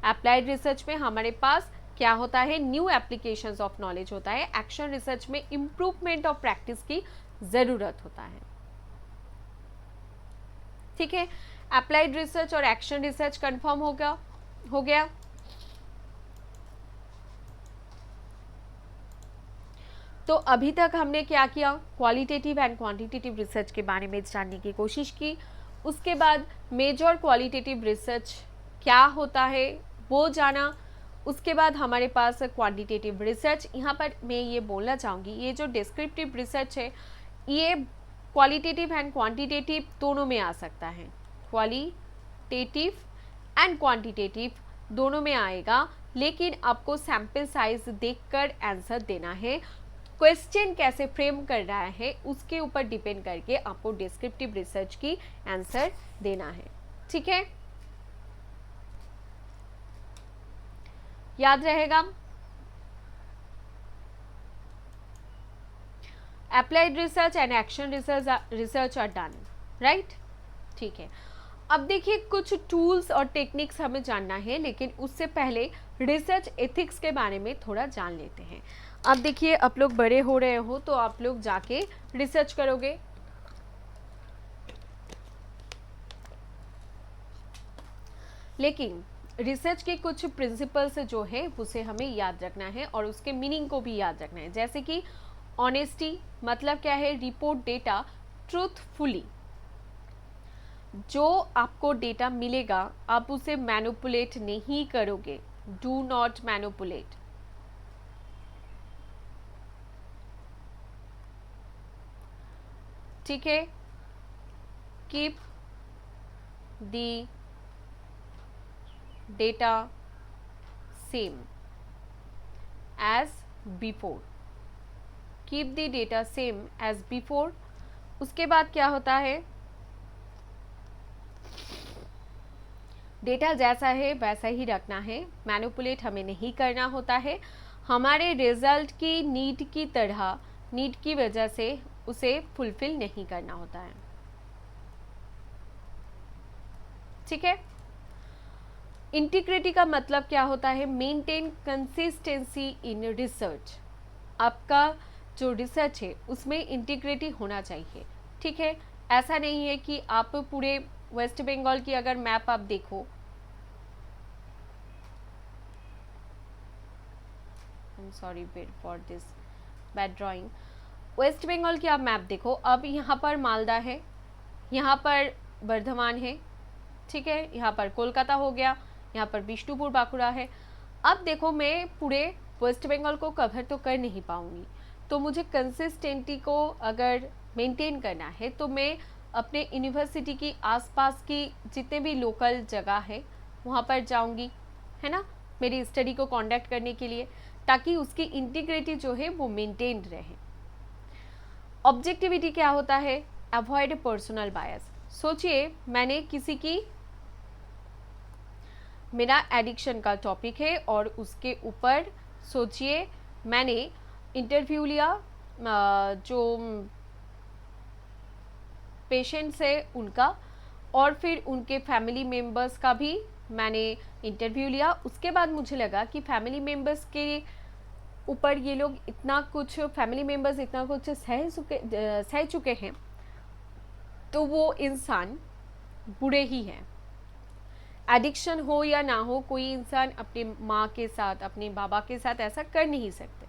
applied research में हमारे पास क्या होता है, न्यू एप्लीकेशंस ऑफ नॉलेज होता है। एक्शन रिसर्च में इम्प्रूवमेंट ऑफ प्रैक्टिस की ज़रूरत होता है, ठीक है। अप्लाइड रिसर्च और एक्शन रिसर्च कंफर्म हो गया। तो अभी तक हमने क्या किया, क्वालिटेटिव एंड क्वांटिटेटिव रिसर्च के बारे में जानने की कोशिश की। उसके बाद मेजर क्वालिटेटिव रिसर्च क्या होता है वो जाना। उसके बाद हमारे पास क्वांटिटेटिव रिसर्च, यहाँ पर मैं ये बोलना चाहूँगी, ये जो डिस्क्रिप्टिव रिसर्च है ये क्वालिटेटिव एंड क्वांटिटेटिव दोनों में आ सकता है, क्वालिटेटिव एंड क्वांटिटेटिव दोनों में आएगा, लेकिन आपको सैंपल साइज देखकर आंसर देना है। क्वेश्चन कैसे फ्रेम कर रहा है उसके ऊपर डिपेंड करके आपको डिस्क्रिप्टिव रिसर्च की आंसर देना है, ठीक है, याद रहेगा। Applied research and action research are done, right, ठीक है। अब देखिए कुछ टूल्स और टेक्निक्स हमें जानना है, लेकिन उससे पहले रिसर्च एथिक्स के बारे में थोड़ा जान लेते हैं। अब देखिए आप लोग बड़े हो रहे हो तो आप लोग जाके रिसर्च करोगे, लेकिन रिसर्च के कुछ प्रिंसिपल्स जो है उसे हमें याद रखना है और उसके मीनिंग को भी याद रखना है। जैसे कि ऑनेस्टी मतलब क्या है, रिपोर्ट डेटा ट्रूथफुली। जो आपको डेटा मिलेगा आप उसे मैनिपुलेट नहीं करोगे, डू नॉट मैनिपुलेट। ठीक है, keep the data same as before, keep the data same as before. उसके बाद क्या होता है, डेटा जैसा है वैसा ही रखना है, मैनिपुलेट हमें नहीं करना होता है, हमारे रिजल्ट की नीड की तरह, नीड की वजह से उसे फुलफिल नहीं करना होता है। ठीक है, इंटीग्रिटी का मतलब क्या होता है, मेंटेन कंसिस्टेंसी इन रिसर्च। आपका जो रिसर्च है उसमें इंटीग्रिटी होना चाहिए। ठीक है, ऐसा नहीं है कि आप पूरे वेस्ट बंगाल की अगर मैप आप देखो, sorry wait for this bad drawing, West Bengal की आप मैप देखो, अब यहाँ पर मालदा है, यहाँ पर बर्धमान है, ठीक है, यहाँ पर कोलकाता हो गया, यहाँ पर बिष्णुपुर बांकुड़ा है। अब देखो मैं पूरे वेस्ट बंगाल को कवर तो कर नहीं पाऊंगी, तो मुझे कंसिस्टेंटी को अगर मेंटेन करना है तो मैं अपने यूनिवर्सिटी की आसपास की जितने भी लोकल जगह है वहाँ पर जाऊँगी, है ना, मेरी स्टडी को कंडक्ट करने के लिए, ताकि उसकी इंटीग्रिटी जो है वो मेंटेन रहे। ऑब्जेक्टिविटी क्या होता है, अवॉइड पर्सनल बायस। सोचिए मैंने किसी की, मेरा एडिक्शन का टॉपिक है और उसके ऊपर सोचिए मैंने इंटरव्यू लिया, जो पेशेंट्स है उनका, और फिर उनके फैमिली मेम्बर्स का भी मैंने इंटरव्यू लिया। उसके बाद मुझे लगा कि फैमिली मेम्बर्स के ऊपर ये लोग इतना कुछ, फैमिली मेम्बर्स इतना कुछ सह चुके हैं, तो वो इंसान बुरे ही हैं। एडिक्शन हो या ना हो, कोई इंसान अपने माँ के साथ, अपने बाबा के साथ ऐसा कर नहीं सकते।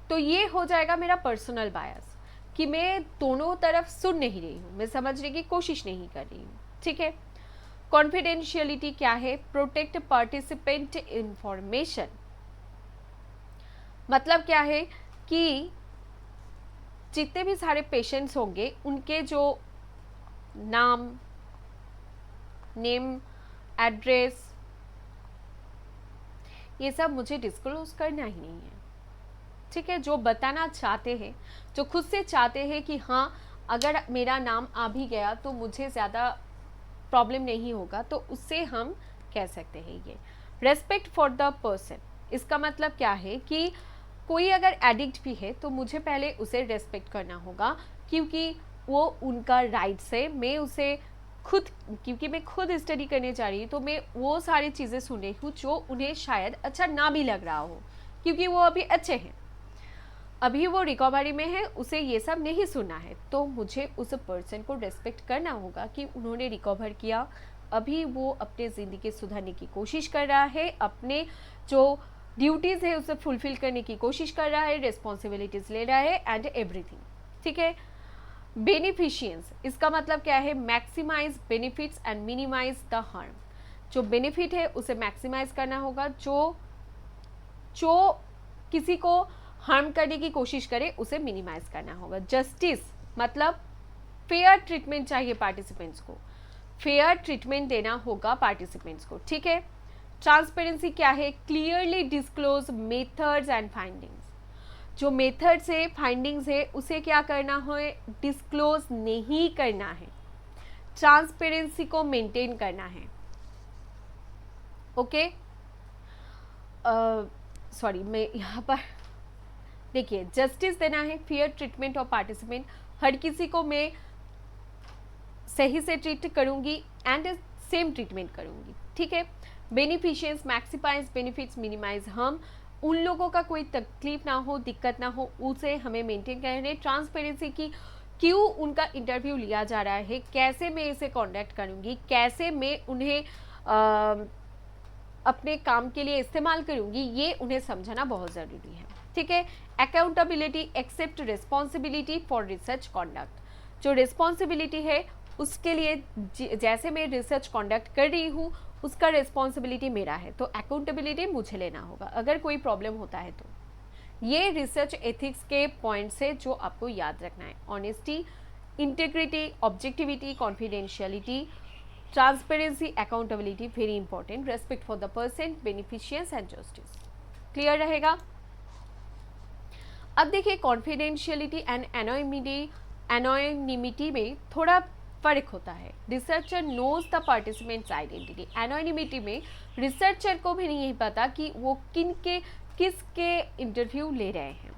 तो ये हो जाएगा मेरा पर्सनल बायस कि मैं दोनों तरफ सुन नहीं रही हूँ, मैं समझने की कोशिश नहीं कर रही हूँ। ठीक है, कॉन्फिडेंशियलिटी क्या है, प्रोटेक्ट पार्टिसिपेंट इंफॉर्मेशन। मतलब क्या है कि जितने भी सारे पेशेंट्स होंगे उनके जो नाम, नेम, एड्रेस, ये सब मुझे डिस्क्लोज करना ही नहीं है। ठीक है, जो बताना चाहते हैं, जो खुद से चाहते हैं कि हाँ अगर मेरा नाम आ भी गया तो मुझे ज़्यादा प्रॉब्लम नहीं होगा, तो उससे हम कह सकते हैं ये रेस्पेक्ट फॉर द पर्सन। इसका मतलब क्या है कि कोई अगर एडिक्ट भी है तो मुझे पहले उसे रेस्पेक्ट करना होगा, क्योंकि वो उनका राइट्स है। मैं उसे खुद, क्योंकि मैं खुद स्टडी करने जा रही हूँ, तो मैं वो सारी चीज़ें सुन रही हूँ जो उन्हें शायद अच्छा ना भी लग रहा हो, क्योंकि वो अभी अच्छे हैं, अभी वो रिकवरी में है, उसे ये सब नहीं सुनना है। तो मुझे उस पर्सन को रेस्पेक्ट करना होगा कि उन्होंने रिकवर किया, अभी वो अपने ज़िंदगी सुधारने की कोशिश कर रहा है, अपने जो ड्यूटीज़ है उसे फुलफिल करने की कोशिश कर रहा है, रिस्पॉन्सिबिलिटीज़ ले रहा है एंड एवरीथिंग। ठीक है, बेनिफिशियंस, इसका मतलब क्या है, maximise benefits and minimise the harm. जो बेनिफिट है उसे मैक्सिमाइज करना होगा, जो किसी को हार्म करने की कोशिश करे उसे मिनिमाइज करना होगा। जस्टिस मतलब फेयर ट्रीटमेंट चाहिए पार्टिसिपेंट्स को, फेयर ट्रीटमेंट देना होगा पार्टिसिपेंट्स को। ठीक है, ट्रांसपेरेंसी क्या है, clearly disclose methods and findings. जो मेथड्स है, फाइंडिंग्स है, उसे क्या करना है, डिस्क्लोज नहीं करना है, ट्रांसपेरेंसी को मेंटेन करना है। ओके, सॉरी मैं यहाँ पर देखिए, जस्टिस देना है, फेयर ट्रीटमेंट ऑफ पार्टिसिपेंट, हर किसी को मैं सही से ट्रीट करूँगी एंड सेम ट्रीटमेंट करूँगी। ठीक है, बेनिफिशियंस, मैक्सिमाइज बेनिफिट्स, मिनिमाइज हार्म, उन लोगों का कोई तकलीफ ना हो, दिक्कत ना हो, उसे हमें मेंटेन करना है। ट्रांसपेरेंसी की, क्यों उनका इंटरव्यू लिया जा रहा है, कैसे मैं इसे कॉन्डक्ट करूँगी, कैसे मैं उन्हें अपने काम के लिए इस्तेमाल करूंगी, ये उन्हें समझना बहुत ज़रूरी है। ठीक है। Accountability, accept responsibility for research conduct. जो रिस्पॉन्सिबिलिटी है उसके लिए जैसे मैं रिसर्च कॉन्डक्ट कर रही हूँ उसका रिस्पॉन्सिबिलिटी मेरा है, तो अकाउंटेबिलिटी मुझे लेना होगा अगर कोई प्रॉब्लम होता है तो। ये रिसर्च एथिक्स के पॉइंट्स है जो आपको याद रखना है। Honesty, integrity, objectivity, confidentiality, transparency, accountability, very important, respect for the person, beneficence and justice. Clear रहेगा। अब देखिए कॉन्फिडेंशियलिटी एंड एनोनिमिटी में थोड़ा फर्क होता है। Researcher knows the participants identity. Anonymity में रिसर्चर को भी नहीं पता कि वो किसके इंटरव्यू ले रहे हैं।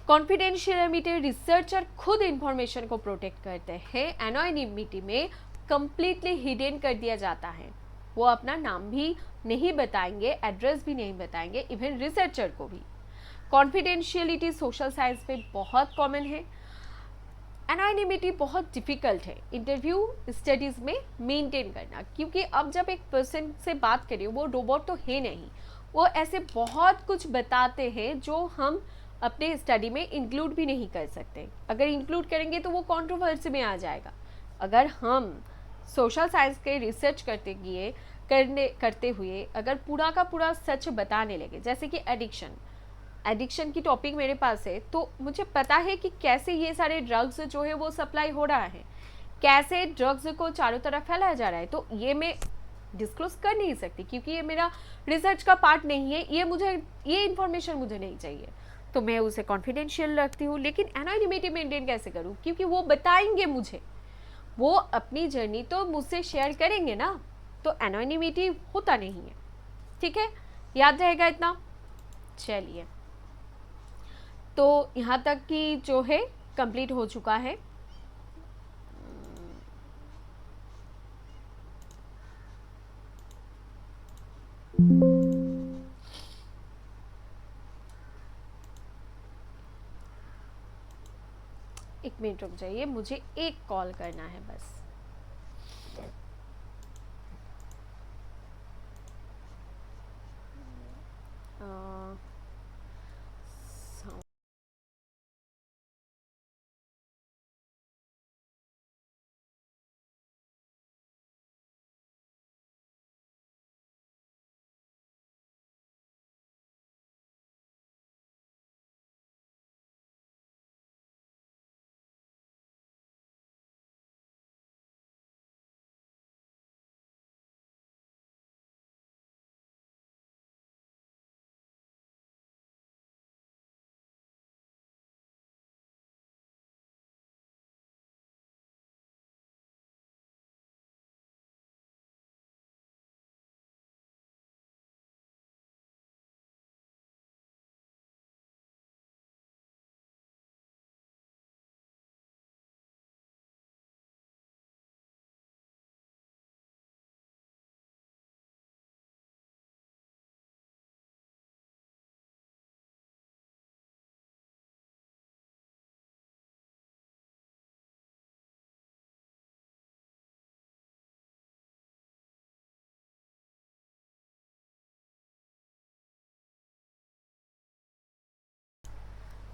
कॉन्फिडेंशियलिटी रिसर्चर खुद इंफॉर्मेशन को प्रोटेक्ट करते हैं। एनोनिमिटी में कंप्लीटली हिडन कर दिया जाता है, वो अपना नाम भी नहीं बताएंगे, एड्रेस भी नहीं बताएंगे, इवन रिसर्चर को भी। कॉन्फिडेंशियलिटी सोशल साइंस में बहुत कॉमन है। एनोनिमिटी बहुत डिफिकल्ट है इंटरव्यू स्टडीज में मेंटेन करना, क्योंकि अब जब एक पर्सन से बात करें, वो रोबोट तो है नहीं, वो ऐसे बहुत कुछ बताते हैं जो हम अपने स्टडी में इंक्लूड भी नहीं कर सकते। अगर इंक्लूड करेंगे तो वो कंट्रोवर्सी में आ जाएगा। अगर हम सोशल साइंस के रिसर्च करते हुए अगर पूरा का पूरा सच बताने लगे, जैसे कि एडिक्शन की टॉपिक मेरे पास है, तो मुझे पता है कि कैसे ये सारे ड्रग्स जो है वो सप्लाई हो रहा है, कैसे ड्रग्स को चारों तरफ फैलाया जा रहा है, तो ये मैं डिस्क्लोज कर नहीं सकती क्योंकि ये मेरा रिसर्च का पार्ट नहीं है, ये इन्फॉर्मेशन मुझे नहीं चाहिए, तो मैं उसे कॉन्फिडेंशियल रखती हूँ। लेकिन एनोनिमिटी मेंटेन कैसे करूँ, क्योंकि वो बताएंगे मुझे, वो अपनी जर्नी तो मुझसे शेयर करेंगे ना, तो एनोनिमिटी होता नहीं है। ठीक है, याद रहेगा इतना। चलिए, तो यहाँ तक की जो है कंप्लीट हो चुका है। एक मिनट रुक जाइए, मुझे एक कॉल करना है बस।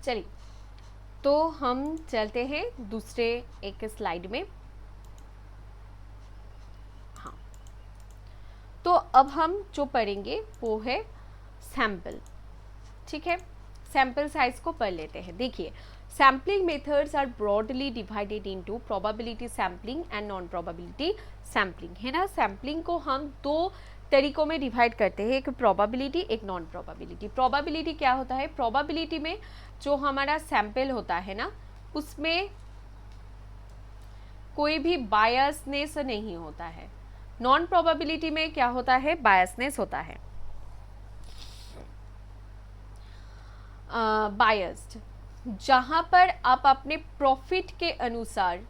चलिए, तो हम चलते हैं दूसरे एक स्लाइड में। हाँ, तो अब हम जो पढ़ेंगे वो है सैंपल। ठीक है, सैंपल साइज को पढ़ लेते हैं। देखिए, sampling methods are broadly divided into probability sampling and non probability sampling, है ना। सैम्पलिंग को हम दो तरीकों में डिवाइड करते हैं, एक प्रोबेबिलिटी, एक नॉन प्रोबेबिलिटी। प्रोबेबिलिटी क्या होता है, प्रोबेबिलिटी में जो हमारा सैंपल होता है ना, उसमें कोई भी बायसनेस नहीं होता है। नॉन प्रोबेबिलिटी में क्या होता है, बायसनेस होता है, बायस्ड, जहां पर आप अपने प्रॉफिट के अनुसार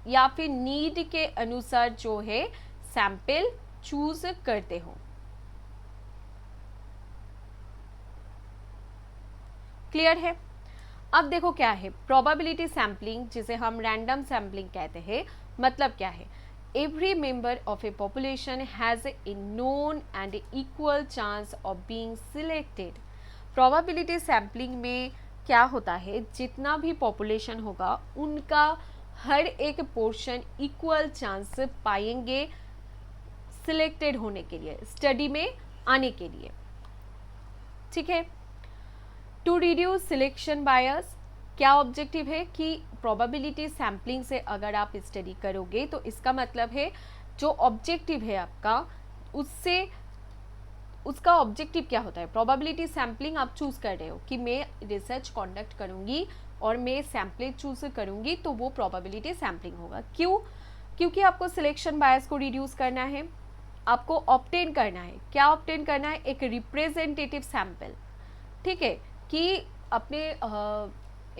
या फिर नीड के अनुसार जो है सैंपल चूज करते हो। क्लियर है। अब देखो क्या है प्रोबेबिलिटी सैम्पलिंग, जिसे हम रैंडम सैम्पलिंग कहते हैं। मतलब क्या है, every member of a population has a known and equal chance of being selected. probability sampling में क्या होता है, जितना भी population होगा उनका हर एक पोर्शन इक्वल चांस पाएंगे सिलेक्टेड होने के लिए, स्टडी में आने के लिए. ठीक है. टू रिड्यूस सिलेक्शन बायस, क्या ऑब्जेक्टिव है कि प्रोबेबिलिटी सैम्पलिंग से अगर आप स्टडी करोगे तो इसका मतलब है जो ऑब्जेक्टिव है आपका, उससे उसका ऑब्जेक्टिव क्या होता है. प्रोबेबिलिटी सैम्पलिंग आप चूज कर रहे हो कि मैं रिसर्च कंडक्ट करूंगी और मैं सैम्पलेज चूज करूंगी, तो वो प्रोबेबिलिटी सैम्पलिंग होगा. क्यों? क्योंकि आपको सिलेक्शन बायस को रिड्यूस करना है, आपको ऑब्टेन करना है. क्या ऑब्टेन करना है? एक रिप्रेजेंटेटिव सैंपल. ठीक है. कि अपने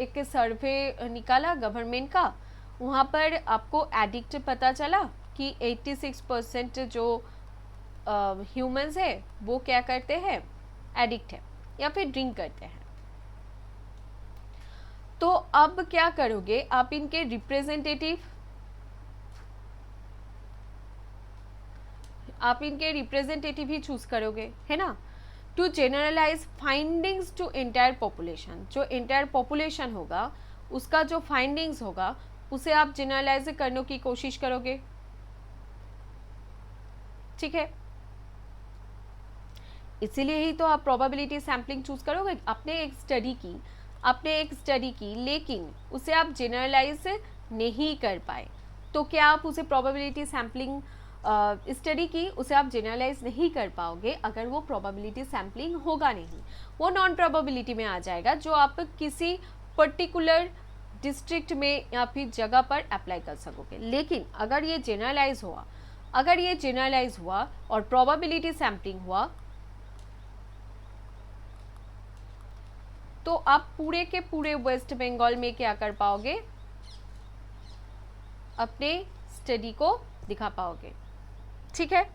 एक सर्वे निकाला गवर्नमेंट का, वहाँ पर आपको एडिक्ट पता चला कि 86% जो ह्यूमंस है वो क्या करते हैं, एडिक्ट है या फिर ड्रिंक करते हैं. तो अब क्या करोगे आप, इनके रिप्रेजेंटेटिव ही चूज करोगे, है ना. To generalise findings to entire population, जो एंटायर पॉपुलेशन होगा उसका जो फाइंडिंग्स होगा उसे आप जेनरलाइज करने की कोशिश करोगे. ठीक है. इसीलिए ही तो आप प्रोबेबिलिटी सैम्पलिंग चूज करोगे. आपने एक स्टडी की लेकिन उसे आप जेनरलाइज नहीं कर पाए, तो क्या आप उसे प्रोबेबिलिटी सैम्पलिंग स्टडी की, उसे आप जेनरलाइज नहीं कर पाओगे अगर वो प्रोबेबिलिटी सैम्पलिंग होगा नहीं, वो नॉन प्रोबेबिलिटी में आ जाएगा, जो आप किसी पर्टिकुलर डिस्ट्रिक्ट में या फिर जगह पर अप्लाई कर सकोगे. लेकिन अगर ये जेनरलाइज हुआ और प्रोबेबिलिटी सैम्पलिंग हुआ, तो आप पूरे के पूरे वेस्ट बंगाल में क्या कर पाओगे, अपने स्टडी को दिखा पाओगे. ठीक है.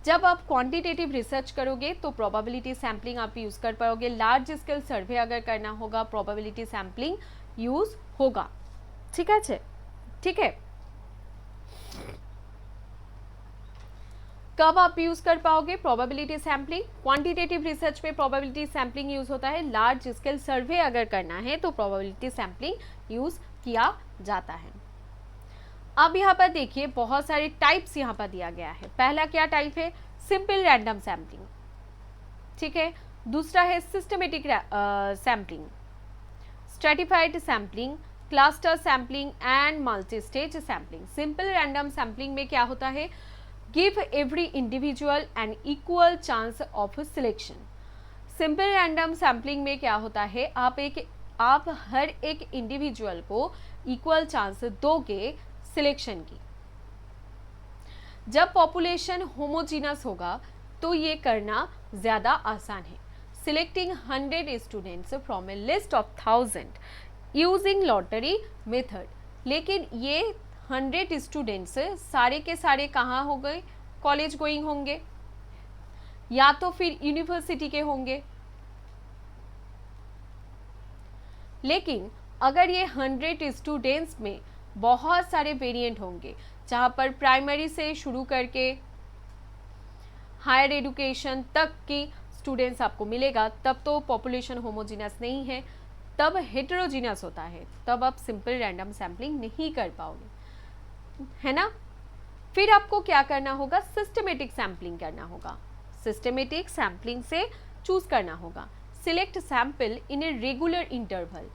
जब आप क्वांटिटेटिव रिसर्च करोगे तो प्रोबेबिलिटी सैम्पलिंग आप यूज कर पाओगे. लार्ज स्केल सर्वे अगर करना होगा प्रोबेबिलिटी सैम्पलिंग यूज होगा. ठीक है. ठीक है. कब आप यूज कर पाओगे प्रोबेबिलिटी सैम्पलिंग? क्वांटिटेटिव रिसर्च में प्रोबेबिलिटी सैम्पलिंग यूज होता है. लार्ज स्केल सर्वे अगर करना है तो प्रोबेबिलिटी सैम्पलिंग यूज किया जाता है. अब यहाँ पर देखिए बहुत सारे टाइप्स यहाँ पर दिया गया है. पहला क्या टाइप है? Simple random sampling. ठीक है. दूसरा है systematic sampling, stratified sampling, cluster sampling and multi stage sampling. Simple random sampling में क्या होता है? Give every individual an equal chance of selection. Simple random sampling में क्या होता है? आप हर एक इंडिविजुअल को इक्वल चांस दोगे सिलेक्शन की. जब पॉपुलेशन होमोजीनस होगा तो ये करना ज्यादा आसान है. Selecting 100 students from A list of 1000 using lottery method. लेकिन ये 100 स्टूडेंट्स सारे के सारे कहाँ हो गए? कॉलेज गोइंग होंगे या तो फिर यूनिवर्सिटी के होंगे. लेकिन अगर ये 100 स्टूडेंट्स में बहुत सारे वेरिएंट होंगे, जहाँ पर प्राइमरी से शुरू करके हायर एजुकेशन तक की स्टूडेंट्स आपको मिलेगा, तब तो पॉपुलेशन होमोजीनस नहीं है, तब हेटेरोजीनस होता है, तब आप सिंपल रैंडम सैम्पलिंग नहीं कर पाओगे, है ना. फिर आपको क्या करना होगा? सिस्टमेटिक सैम्पलिंग करना होगा. सिस्टमेटिक सैम्पलिंग से चूज करना होगा. Select sample in a regular interval.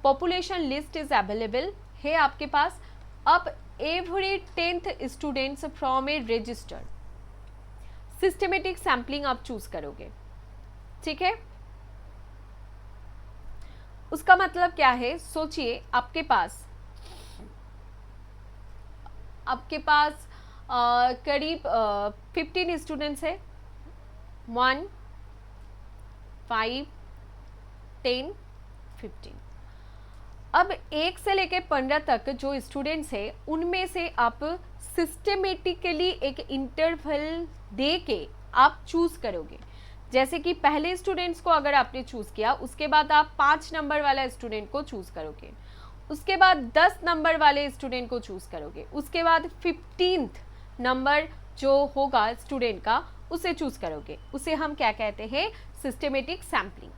Population list is available है आपके पास. अब every 10th students from A register. Systematic sampling आप चूज करोगे. ठीक है. उसका मतलब क्या है? सोचिए आपके पास करीब 15 स्टूडेंट्स है. 1, 5, 10, 15. अब 1 से लेकर 15 तक जो स्टूडेंट्स है उनमें से आप सिस्टमेटिकली एक इंटरवल दे के आप चूज करोगे. जैसे कि पहले स्टूडेंट्स को अगर आपने चूज किया, उसके बाद आप 5 नंबर वाला स्टूडेंट को चूज करोगे, उसके बाद 10 नंबर वाले स्टूडेंट को चूज करोगे, उसके बाद 15th नंबर जो होगा स्टूडेंट का उसे चूज करोगे, उसे हम क्या कहते हैं, सिस्टेमेटिक सैम्पलिंग।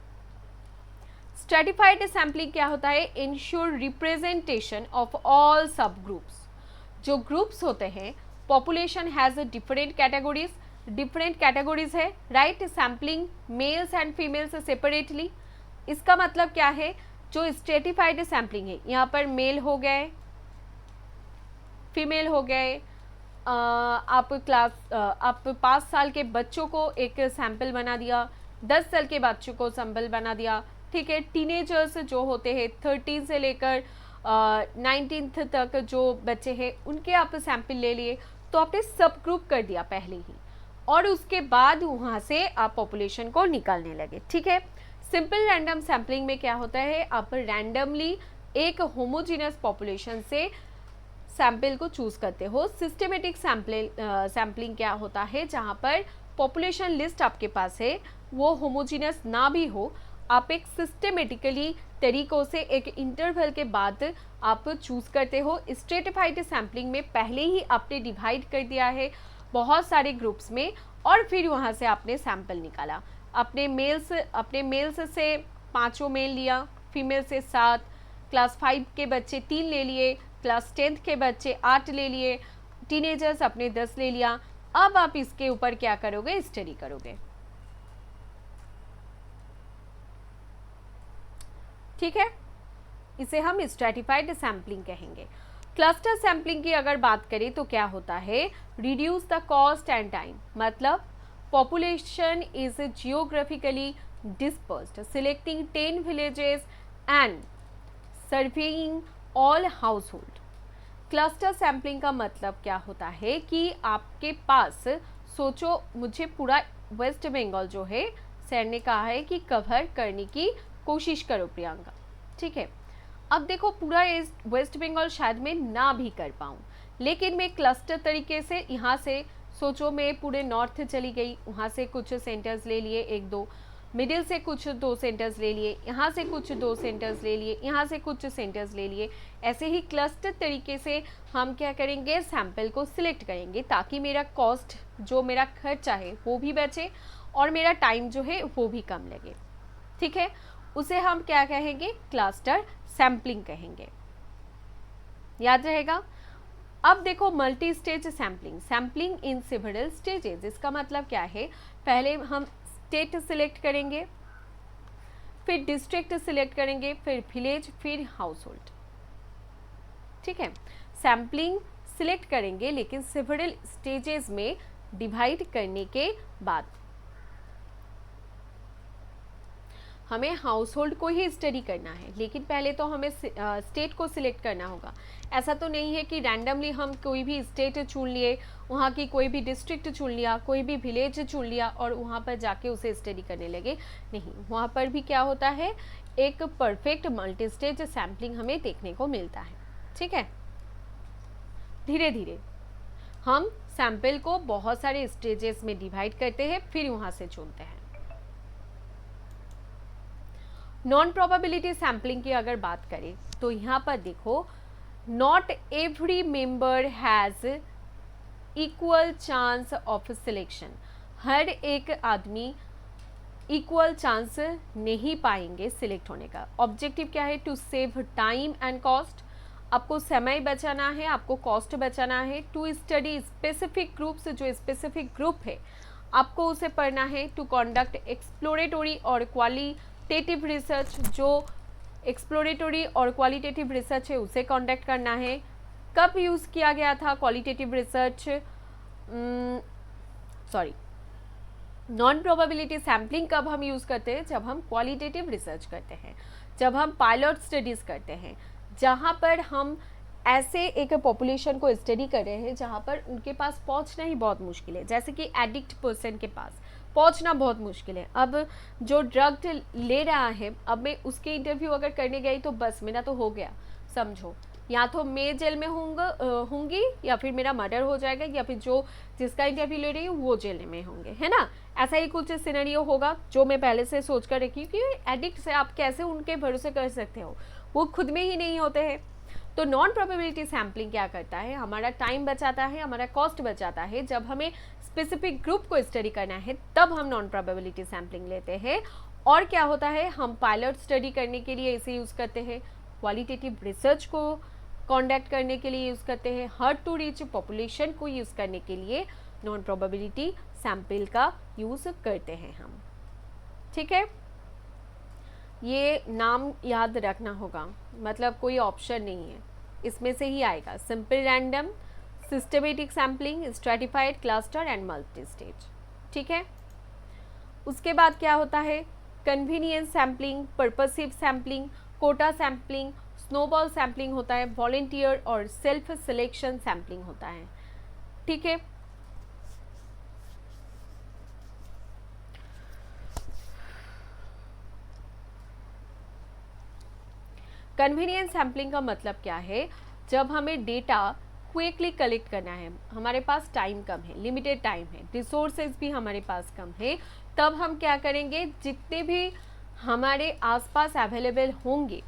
स्ट्रेटिफाइड सैम्पलिंग क्या होता है, इंश्योर रिप्रेजेंटेशन ऑफ ऑल सब ग्रुप्स। जो ग्रुप्स होते हैं, पॉपुलेशन हैज डिफरेंट कैटेगरीज है, right, sampling mails and females separately. इसका मतलब क्या है, जो स्ट्रेटिफाइड सैम्पलिंग है, यहाँ पर मेल हो गए, फीमेल हो गए, आप 5 साल के बच्चों को एक सैंपल बना दिया, 10 साल के बच्चों को सैंपल बना दिया, ठीक है। टीनेजर्स जो होते हैं 13 से लेकर 19th तक जो बच्चे हैं उनके आप सैंपल ले लिए, तो आपने सब ग्रुप कर दिया पहले ही, और उसके बाद वहाँ से आप पॉपुलेशन को निकालने लगे, ठीक है। सिंपल रैंडम सैम्पलिंग में क्या होता है, आप रैंडमली एक होमोजीनियस पॉपुलेशन से सैंपल को चूज करते हो। सिस्टेमेटिक सैम्पलिंग क्या होता है, जहाँ पर पॉपुलेशन लिस्ट आपके पास है वो होमोजीनियस ना भी हो, आप एक सिस्टेमेटिकली तरीकों से एक इंटरवल के बाद आप चूज करते हो। स्ट्रेटिफाइड सैम्पलिंग में पहले ही आपने डिवाइड कर दिया है बहुत सारे ग्रुप्स में, और फिर वहाँ से आपने सैंपल निकाला। अपने मेल्स से 5 मेल लिया, फीमेल से 7, क्लास 5 के बच्चे 3 ले लिए, क्लास 10th के बच्चे 8 ले लिए, टीनेजर्स अपने 10 ले लिया। अब आप इसके ऊपर क्या करोगे, स्टडी करोगे, ठीक है। इसे हम स्ट्रेटिफाइड सैम्पलिंग कहेंगे। क्लस्टर सैम्पलिंग की अगर बात करें तो क्या होता है, reduce the cost and time, मतलब population is geographically dispersed, selecting 10 villages and surveying all household। Cluster sampling का मतलब क्या होता है कि आपके पास, सोचो मुझे पूरा वेस्ट बंगाल जो है सर ने कहा है कि कवर करने की कोशिश करो प्रियंका, ठीक है। अब देखो पूरा वेस्ट बंगाल शायद मैं ना भी कर पाऊँ, लेकिन मैं क्लस्टर तरीके से, यहाँ से सोचो मैं पूरे नॉर्थ चली गई, वहाँ से कुछ सेंटर्स ले लिए 1-2, मिडिल से कुछ 2 सेंटर्स ले लिए, यहाँ से कुछ 2 सेंटर्स ले लिए, यहाँ से कुछ सेंटर्स ले लिए। ऐसे ही क्लस्टर तरीके से हम क्या करेंगे, सैंपल को सिलेक्ट करेंगे, ताकि मेरा कॉस्ट, जो मेरा खर्चा है वो भी बचे और मेरा टाइम जो है वो भी कम लगे, ठीक है। उसे हम क्या कहेंगे, क्लस्टर सैम्पलिंग कहेंगे, याद रहेगा। अब देखो multi stage sampling, sampling in several stages. इसका मतलब क्या है, पहले हम स्टेट सिलेक्ट करेंगे, फिर डिस्ट्रिक्ट सिलेक्ट करेंगे, फिर विलेज, फिर हाउस होल्ड, ठीक है। सैम्पलिंग सिलेक्ट करेंगे लेकिन सेवरल स्टेजेस में डिवाइड करने के बाद। हमें हाउस होल्ड को ही स्टडी करना है, लेकिन पहले तो हमें स्टेट को सिलेक्ट करना होगा। ऐसा तो नहीं है कि रैंडमली हम कोई भी स्टेट चुन लिए, वहाँ की कोई भी डिस्ट्रिक्ट चुन लिया, कोई भी विलेज चुन लिया और वहाँ पर जाके उसे स्टडी करने लगे, नहीं। वहाँ पर भी क्या होता है, एक परफेक्ट मल्टी स्टेज सैम्पलिंग हमें देखने को मिलता है, ठीक है। धीरे धीरे हम सैंपल को बहुत सारे स्टेजेस में डिवाइड करते हैं, फिर वहाँ से चुनते हैं। नॉन प्रोबेबिलिटी सैम्पलिंग की अगर बात करें तो यहाँ पर देखो, not every member has equal chance of selection. हर एक आदमी इक्वल चांस नहीं पाएंगे सिलेक्ट होने का। ऑब्जेक्टिव क्या है, to save time and cost. आपको समय बचाना है, आपको कॉस्ट बचाना है। टू स्टडी स्पेसिफिक ग्रुप्स, जो स्पेसिफिक ग्रुप है आपको उसे पढ़ना है। टू कंडक्ट एक्सप्लोरेटरी और क्वालिटेटिव रिसर्च, जो एक्सप्लोरेटरी और क्वालिटेटिव रिसर्च है उसे कंडक्ट करना है। कब यूज़ किया गया था qualitative research, non probability sampling कब हम यूज़ करते हैं, जब हम क्वालिटेटिव रिसर्च करते हैं, जब हम पायलट स्टडीज़ करते हैं, जहाँ पर हम ऐसे एक पॉपुलेशन को स्टडी कर रहे हैं जहाँ पर उनके पास पहुँचना ही बहुत मुश्किल है। जैसे कि एडिक्ट पर्सन के पास पहुँचना बहुत मुश्किल है। अब जो ड्रग ले रहा है, अब मैं उसके इंटरव्यू अगर करने गई तो बस मेरा तो हो गया, समझो, या तो मैं जेल में होंगी या फिर मेरा मर्डर हो जाएगा, या फिर जो जिसका इंटरव्यू ले रही हूँ वो जेल में होंगे, है ना। ऐसा ही कुछ सिनेरियो होगा जो मैं पहले से सोच कर रखी कि एडिक्ट से आप कैसे उनके भरोसे कर सकते हो। वो खुद में ही नहीं होते हैं। तो नॉन प्रोबेबिलिटी सैम्पलिंग क्या करता है, हमारा टाइम बचाता है, हमारा कॉस्ट बचाता है। जब हमें स्पेसिफिक ग्रुप को स्टडी करना है तब हम नॉन प्रोबेबिलिटी सैम्पलिंग लेते हैं। और क्या होता है, हम पायलट स्टडी करने के लिए इसे यूज़ करते हैं, क्वालिटेटिव रिसर्च को कॉन्डक्ट करने के लिए यूज़ करते हैं, हार्ड टू रीच पॉपुलेशन को यूज़ करने के लिए नॉन प्रोबेबिलिटी सैम्पल का यूज़ करते हैं हम। ठीक है, ये नाम याद रखना होगा, मतलब कोई ऑप्शन नहीं है, इसमें से ही आएगा। Simple random, systematic sampling, stratified, cluster and multi stage. ठीक है, उसके बाद क्या होता है, convenience sampling, purposive sampling, quota sampling, snowball sampling होता है, वॉलेंटियर और सेल्फ सिलेक्शन सैम्पलिंग होता है। ठीक है, कन्वीनियंस सैम्पलिंग का मतलब क्या है, जब हमें डेटा क्विकली कलेक्ट करना है, हमारे पास टाइम कम है, लिमिटेड टाइम है, रिसोर्सेज भी हमारे पास कम है, तब हम क्या करेंगे, जितने भी हमारे आसपास अवेलेबल होंगे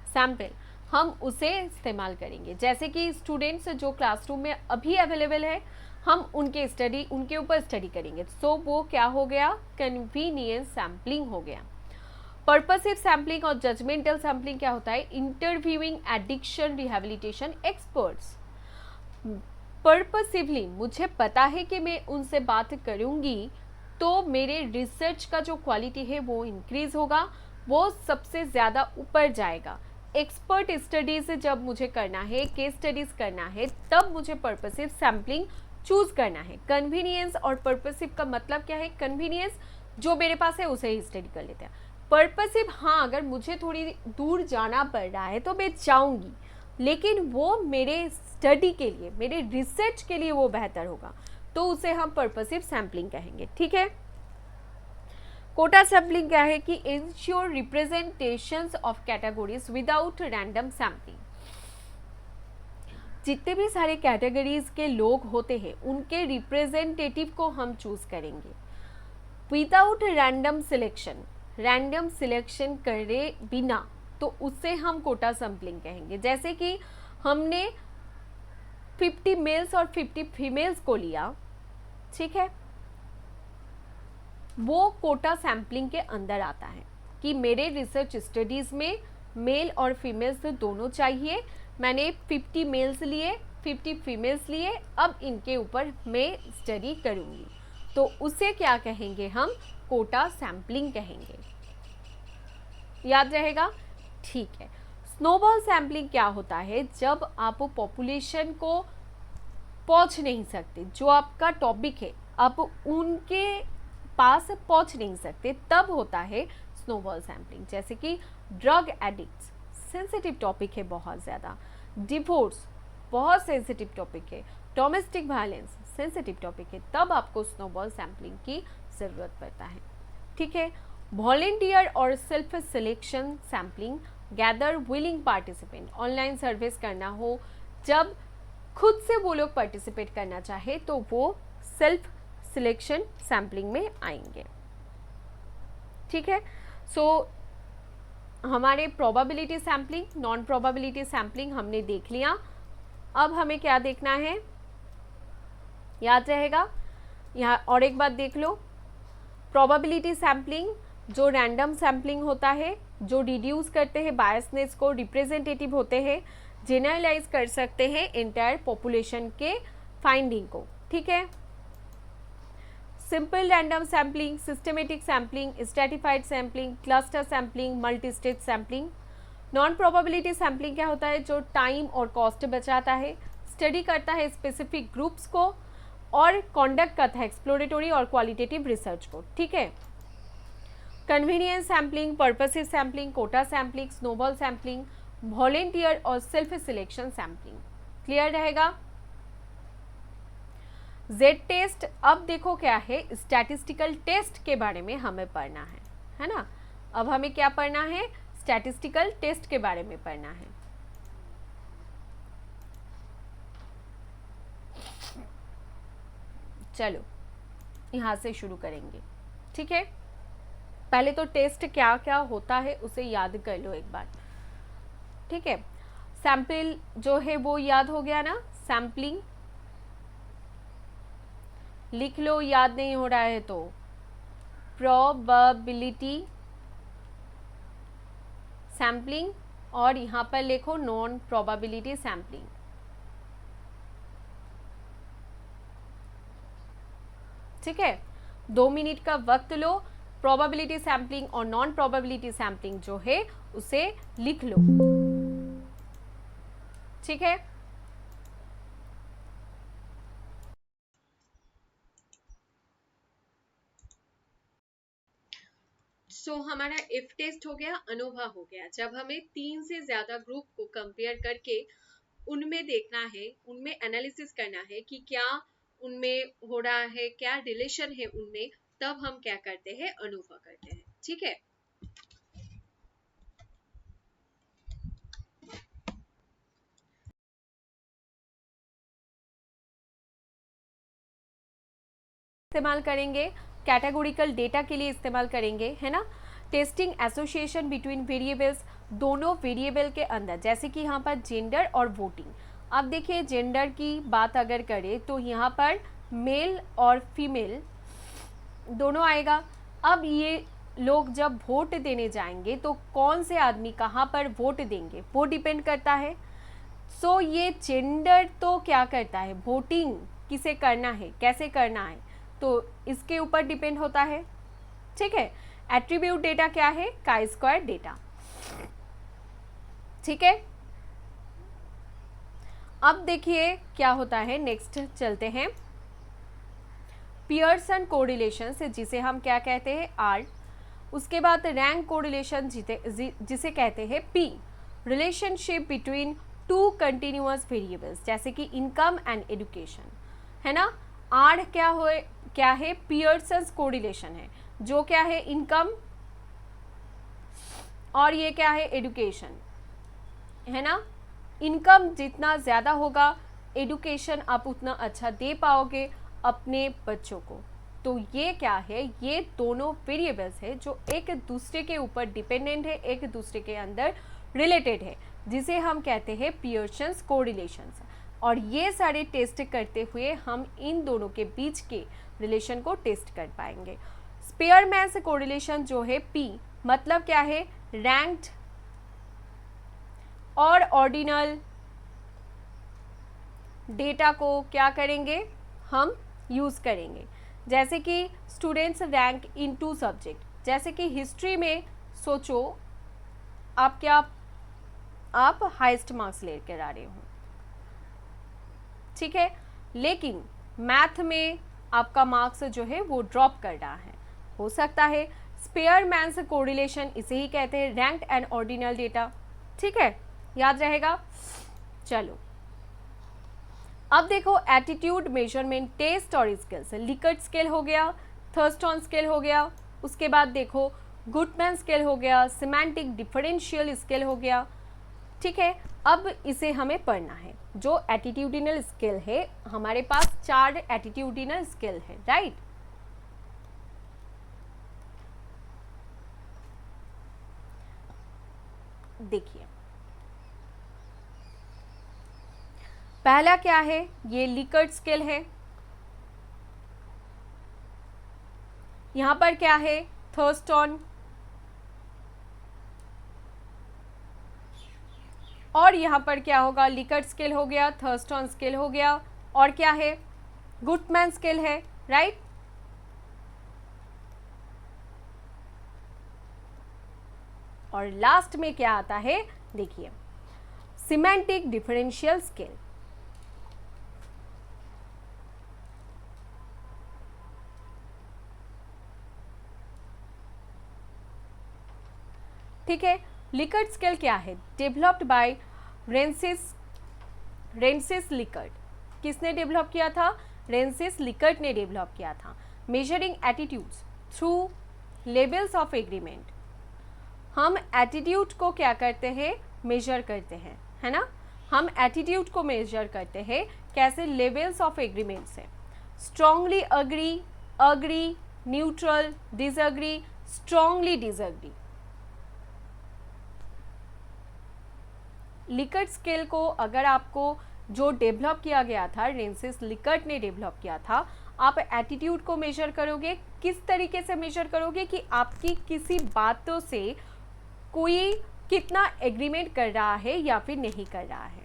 सैम्पल हम उसे इस्तेमाल करेंगे। जैसे कि स्टूडेंट्स जो क्लासरूम में अभी अवेलेबल है, हम उनके ऊपर स्टडी करेंगे। सो वो क्या हो गया, कन्वीनियंस सैम्पलिंग हो गया। पर्पसिव सैम्पलिंग और जजमेंटल सैम्पलिंग क्या होता है, इंटरव्यूइंग एडिक्शन रिहैबिलिटेशन एक्सपर्ट्स। पर्पसिवली मुझे पता है कि मैं उनसे बात करूंगी तो मेरे रिसर्च का जो क्वालिटी है वो इंक्रीज होगा, वो सबसे ज़्यादा ऊपर जाएगा। एक्सपर्ट स्टडीज जब मुझे करना है, केस स्टडीज करना है, तब मुझे पर्पसिव सैम्पलिंग चूज करना है। कन्वीनियंस और पर्पसिव का मतलब क्या है, कन्वीनियंस जो मेरे पास है उसे ही स्टडी कर लेते हैं। पर्पसिव, हाँ अगर मुझे थोड़ी दूर जाना पड़ रहा है तो मैं जाऊंगी, लेकिन वो मेरे स्टडी के लिए, मेरे रिसर्च के लिए वो बेहतर होगा, तो उसे हम पर्पसिव सैम्पलिंग कहेंगे। ठीक है, कोटा सैम्पलिंग क्या है कि ensure representations of categories without random sampling. जितने भी सारे कैटेगरीज के लोग होते हैं उनके रिप्रेजेंटेटिव को हम चूज करेंगे without random selection, random selection करे बिना, तो उससे हम कोटा सैम्पलिंग कहेंगे। जैसे कि हमने 50 मेल्स और 50 फीमेल्स को लिया, ठीक है, वो कोटा सैम्पलिंग के अंदर आता है कि मेरे रिसर्च स्टडीज में मेल और फीमेल्स दोनों चाहिए। मैंने 50 मेल्स लिए, 50 फीमेल्स लिए, अब इनके ऊपर मैं स्टडी करूँगी, तो उसे क्या कहेंगे हम, कोटा सैम्पलिंग कहेंगे। याद रहेगा, ठीक है। स्नोबॉल सैम्पलिंग क्या होता है, जब आप पॉपुलेशन को पहुंच नहीं सकते, जो आपका टॉपिक है आप उनके पास पहुंच नहीं सकते, तब होता है स्नोबॉल सैम्पलिंग। जैसे कि ड्रग एडिक्ट्स, सेंसिटिव टॉपिक है बहुत ज़्यादा, डिवोर्स बहुत सेंसिटिव टॉपिक है, डोमेस्टिक वायलेंस सेंसिटिव टॉपिक है, तब आपको स्नोबॉल सैम्पलिंग की ज़रूरत पड़ता है। ठीक है, वॉलेंटियर और self selection sampling, gather willing participant, online service करना हो, जब खुद से वो लोग पार्टिसिपेट करना चाहे तो वो सेल्फ सिलेक्शन सैम्पलिंग में आएंगे। ठीक है, सो हमारे probability sampling, non probability sampling हमने देख लिया। अब हमें क्या देखना है, याद रहेगा, यहाँ और एक बात देख लो, प्रोबेबिलिटी सैम्पलिंग जो रैंडम सैम्पलिंग होता है, जो रिड्यूस करते हैं बायसनेस को, रिप्रेजेंटेटिव होते हैं, जेनरलाइज कर सकते हैं एंटायर पॉपुलेशन के फाइंडिंग को। ठीक है, simple random sampling, systematic sampling, stratified sampling, cluster sampling, multi stage sampling. Non probability sampling क्या होता है, जो टाइम और कॉस्ट बचाता है, स्टडी करता है स्पेसिफिक ग्रुप्स को और कॉन्डक्ट करता है एक्सप्लोरेटरी और क्वालिटेटिव रिसर्च को। ठीक है, convenience sampling, purposive sampling, quota sampling, snowball sampling, volunteer और सेल्फ सिलेक्शन सैम्पलिंग। क्लियर रहेगा। जेड टेस्ट, अब देखो क्या है, स्टैटिस्टिकल टेस्ट के बारे में हमें पढ़ना है ना। अब हमें क्या पढ़ना है, स्टैटिस्टिकल टेस्ट के बारे में पढ़ना है। चलो यहाँ से शुरू करेंगे। ठीक है, पहले तो टेस्ट क्या क्या होता है उसे याद कर लो एक बार। ठीक है, सैंपल जो है वो याद हो गया ना, सैम्पलिंग लिख लो, याद नहीं हो रहा है तो प्रोबेबिलिटी सैम्पलिंग, और यहाँ पर लिखो नॉन प्रोबेबिलिटी सैम्पलिंग। ठीक है, 2 मिनट का वक्त लो, प्रोबेबिलिटी सैम्पलिंग और नॉन प्रोबेबिलिटी सैम्पलिंग जो है उसे लिख लो। ठीक है, हमारा इफ टेस्ट हो गया, अनोवा हो गया। जब हमें 3 से ज्यादा ग्रुप को कंपेयर करके उनमें देखना है, उनमें एनालिसिस करना है कि क्या उनमें हो रहा है, क्या रिलेशन है उनमें, तब हम क्या करते हैं, अनोवा करते हैं। ठीक है, इस्तेमाल करेंगे, कैटेगोरिकल डेटा के लिए इस्तेमाल करेंगे, है ना। टेस्टिंग एसोसिएशन बिटवीन वेरिएबल्स, दोनों वेरिएबल के अंदर, जैसे कि यहाँ पर जेंडर और वोटिंग। अब देखिए, जेंडर की बात अगर करें तो यहाँ पर मेल और फीमेल दोनों आएगा। अब ये लोग जब वोट देने जाएंगे तो कौन से आदमी कहाँ पर वोट देंगे वो डिपेंड करता है। सो ये जेंडर तो क्या करता है, वोटिंग किसे करना है, कैसे करना है, तो इसके ऊपर डिपेंड होता है। ठीक है, एट्रीब्यूट डेटा क्या है, काई स्क्वायर डेटा। ठीक है, अब देखिए क्या होता है, नेक्स्ट चलते हैं। पियर्सन कोरिलेशन से, जिसे हम क्या कहते हैं, आर। उसके बाद रैंक कोरिलेशन जिसे कहते हैं P. Relationship between 2 continuous variables, जैसे कि इनकम एंड एजुकेशन, है ना। आर क्या है, पियर्सन कोरिलेशन है, जो क्या है, इनकम, और ये क्या है, एजुकेशन, है ना। इनकम जितना ज़्यादा होगा, एजुकेशन आप उतना अच्छा दे पाओगे अपने बच्चों को। तो ये क्या है, ये दोनों वेरिएबल्स है जो एक दूसरे के ऊपर डिपेंडेंट है, एक दूसरे के अंदर रिलेटेड है, जिसे हम कहते हैं पियर्सन्स कोरिलेशंस। और ये सारे टेस्ट करते हुए हम इन दोनों के बीच के रिलेशन को टेस्ट कर पाएंगे। स्पेयरमैन कोरिलेशन जो है पी, मतलब क्या है, रैंक्ड और ऑर्डिनल डेटा को क्या करेंगे, हम यूज़ करेंगे। जैसे कि स्टूडेंट्स रैंक इन 2 सब्जेक्ट, जैसे कि हिस्ट्री में सोचो आप हाईएस्ट मार्क्स लेकर आ रहे हो, ठीक है, लेकिन मैथ में आपका मार्क्स जो है वो ड्रॉप कर रहा है, हो सकता है। स्पेयरमैन कोरिलेशन इसे ही कहते हैं, रैंक्ड एंड ऑर्डिनल डेटा। ठीक है, याद रहेगा। चलो अब देखो, एटीट्यूड मेजरमेंट, टेस्ट और स्किल्स। लिकर्ट स्केल हो गया, थर्स्टन स्केल हो गया, उसके बाद देखो गुडमैन स्केल हो गया, सिमेंटिक डिफरेंशियल स्केल हो गया। ठीक है, अब इसे हमें पढ़ना है। जो एटीट्यूडिनल स्केल है, हमारे पास 4 एटीट्यूडिनल स्केल है, राइट। देखिए, पहला क्या है, ये लिकर्ट स्केल है। यहां पर क्या है, थर्स्टन, और यहाँ पर क्या होगा, लिकर्ट स्केल हो गया, थर्स्टन स्केल हो गया, और क्या है, गुडमैन स्केल है, राइट। और लास्ट में क्या आता है, देखिए, सिमेंटिक डिफरेंशियल स्केल। ठीक है, लिकर्ट स्केल क्या है, डेवलप्ड बाय रेंसिस लिकर्ट। किसने डेवलप किया था, रेंसिस लिकर्ट ने डेवलप किया था। Measuring attitudes through levels of agreement. हम एटीट्यूड को क्या करते हैं, मेजर करते हैं, है ना। हम एटीट्यूड को मेजर करते हैं कैसे, लेवल्स ऑफ एग्रीमेंट से। Strongly agree, agree, neutral, disagree, strongly disagree. Likert scale को अगर आपको जो डेवलप किया गया था, रेंसिस लिकर्ट ने डेवलप किया था, आप एटीट्यूड को मेजर करोगे, किस तरीके से मेजर करोगे कि आपकी किसी बातों से कोई कितना एग्रीमेंट कर रहा है या फिर नहीं कर रहा है।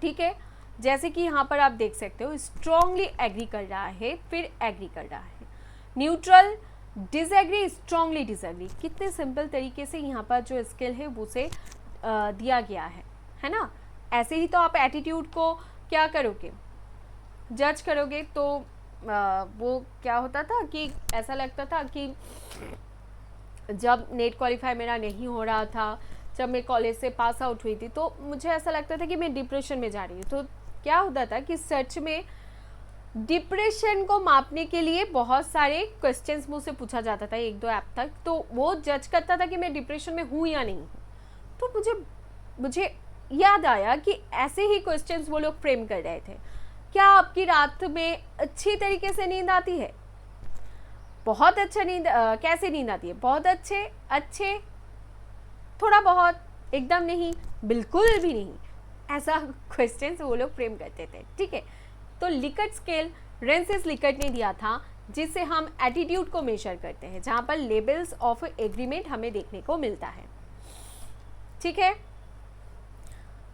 ठीक है, जैसे कि यहाँ पर आप देख सकते हो, स्ट्रांगली एग्री कर रहा है, फिर एग्री कर रहा है, न्यूट्रल, डिसएग्री, स्ट्रांगली डिसएग्री। कितने सिंपल तरीके से यहाँ पर जो स्किल है वो उसे दिया गया है ना। ऐसे ही तो आप एटीट्यूड को क्या करोगे, जज करोगे। तो वो क्या होता था कि ऐसा लगता था कि जब नेट क्वालिफाई मेरा नहीं हो रहा था, जब मैं कॉलेज से पास आउट हुई थी, तो मुझे ऐसा लगता था कि मैं डिप्रेशन में जा रही हूँ। तो क्या होता था कि सच में डिप्रेशन को मापने के लिए बहुत सारे क्वेश्चंस मुझसे पूछा जाता था 1-2 ऐप तक, तो वो जज करता था कि मैं डिप्रेशन में हूँ या नहीं हूँ। तो मुझे याद आया कि ऐसे ही क्वेश्चंस वो लोग फ्रेम कर रहे थे। क्या आपकी रात में अच्छी तरीके से नींद आती है? बहुत अच्छा नींद कैसे नींद आती है? बहुत अच्छे, थोड़ा बहुत, एकदम नहीं, बिल्कुल भी नहीं। ऐसा क्वेश्चंस वो लोग फ्रेम करते थे। ठीक है, तो लिकर्ट स्केल रेंसिस लिकर्ट ने दिया था, जिससे हम एटीट्यूड को मेजर करते हैं, जहां पर लेवल्स ऑफ एग्रीमेंट हमें देखने को मिलता है। ठीक है,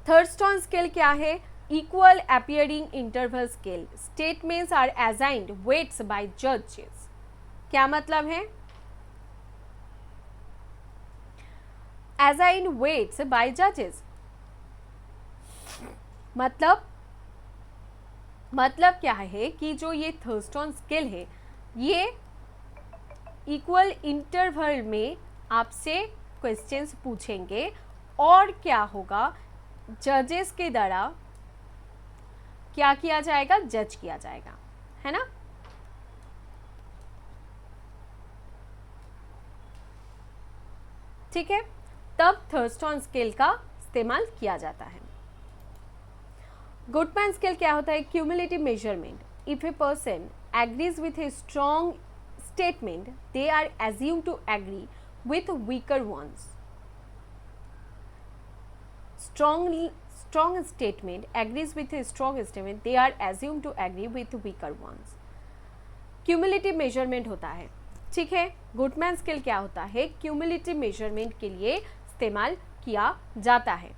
थर्स्टन स्केल क्या है? Equal appearing interval scale. Statements are assigned weights by जजेस। क्या मतलब है? असाइन्ड वेट्स बाय जजेस मतलब क्या है कि जो ये थर्स्टन स्केल है, ये इक्वल इंटरवल में आपसे क्वेश्चंस पूछेंगे और क्या होगा, जजेस के द्वारा क्या किया जाएगा, जज किया जाएगा, है ना। ठीक है, तब थर्स्टन स्केल का इस्तेमाल किया जाता है। गुडमैन स्केल क्या होता है? Cumulative measurement. If a person agrees with a strong statement, they are assume to agree with weaker ones. Strong statement agrees with a strong statement, they are assumed to agree with weaker ones. Cumulative measurement होता है। ठीक है, Goodman scale क्या होता है? Cumulative measurement के लिए इस्तेमाल किया जाता है।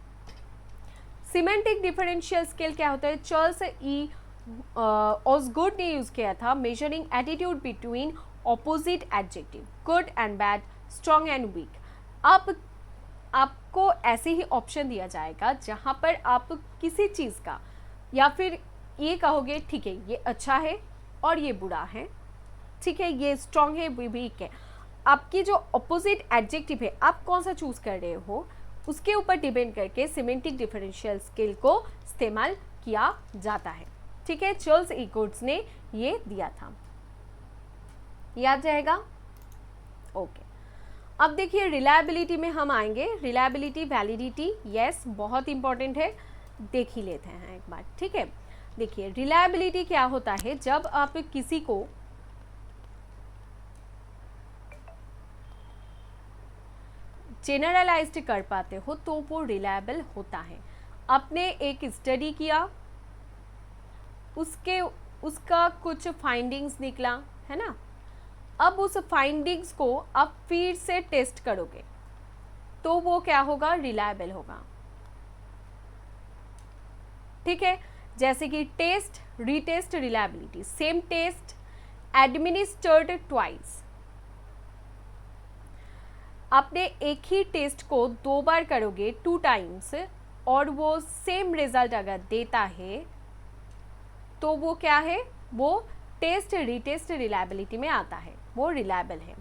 सिमेंटिक डिफरेंशियल स्केल क्या होता है? चार्ल्स ई ऑसगुड ने यूज किया था, measuring attitude between opposite adjective, good and bad, strong and weak. आपको ऐसे ही ऑप्शन दिया जाएगा जहां पर आप किसी चीज़ का या फिर ये कहोगे ठीक है ये अच्छा है और ये बुरा है, ठीक है ये स्ट्रॉन्ग है ये वीक है। आपकी जो अपोजिट एडजेक्टिव है आप कौन सा चूज कर रहे हो उसके ऊपर डिपेंड करके सिमेंटिक डिफरेंशियल स्केल को इस्तेमाल किया जाता है। ठीक है, चार्ल्स ई गुड्स ने ये दिया था, याद रहेगा। ओके, अब देखिए रिलायबिलिटी में हम आएंगे। रिलायबिलिटी, वैलिडिटी, यस बहुत इंपॉर्टेंट है, देख ही लेते हैं एक बार। ठीक है, देखिए रिलायबिलिटी क्या होता है? जब आप किसी को जेनरलाइज्ड कर पाते हो तो वो रिलायबल होता है। आपने एक स्टडी किया, उसका कुछ फाइंडिंग्स निकला, है ना। अब उस फाइंडिंग्स को आप फिर से टेस्ट करोगे तो वो क्या होगा? रिलायबल होगा। ठीक है, जैसे कि test, retest, reliability. Same test administered twice. आपने एक ही टेस्ट को 2 बार करोगे, 2 टाइम्स, और वो सेम रिजल्ट अगर देता है तो वो क्या है? वो टेस्ट, रीटेस्ट, रिलायबिलिटी में आता है, वो रिलायबल है।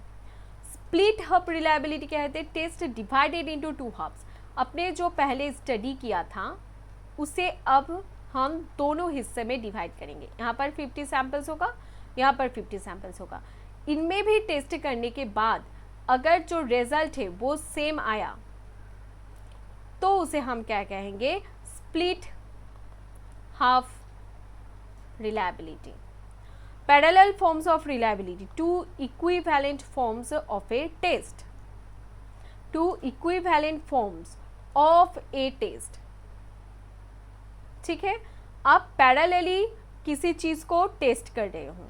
स्प्लिट हब रिलायबिलिटी क्या कहते हैं? Test divided into 2 halves. अपने जो पहले स्टडी किया था उसे अब हम दोनों हिस्से में डिवाइड करेंगे। यहाँ पर 50 सैंपल्स होगा, यहाँ पर 50 सैंपल्स होगा। इनमें भी टेस्ट करने के बाद अगर जो रिजल्ट है वो सेम आया तो उसे हम क्या कहेंगे? Split half reliability. Parallel forms of reliability, 2 equivalent forms of a test. 2 equivalent forms of a test. ठीक है, आप पैरेलली किसी चीज को टेस्ट कर रहे हो,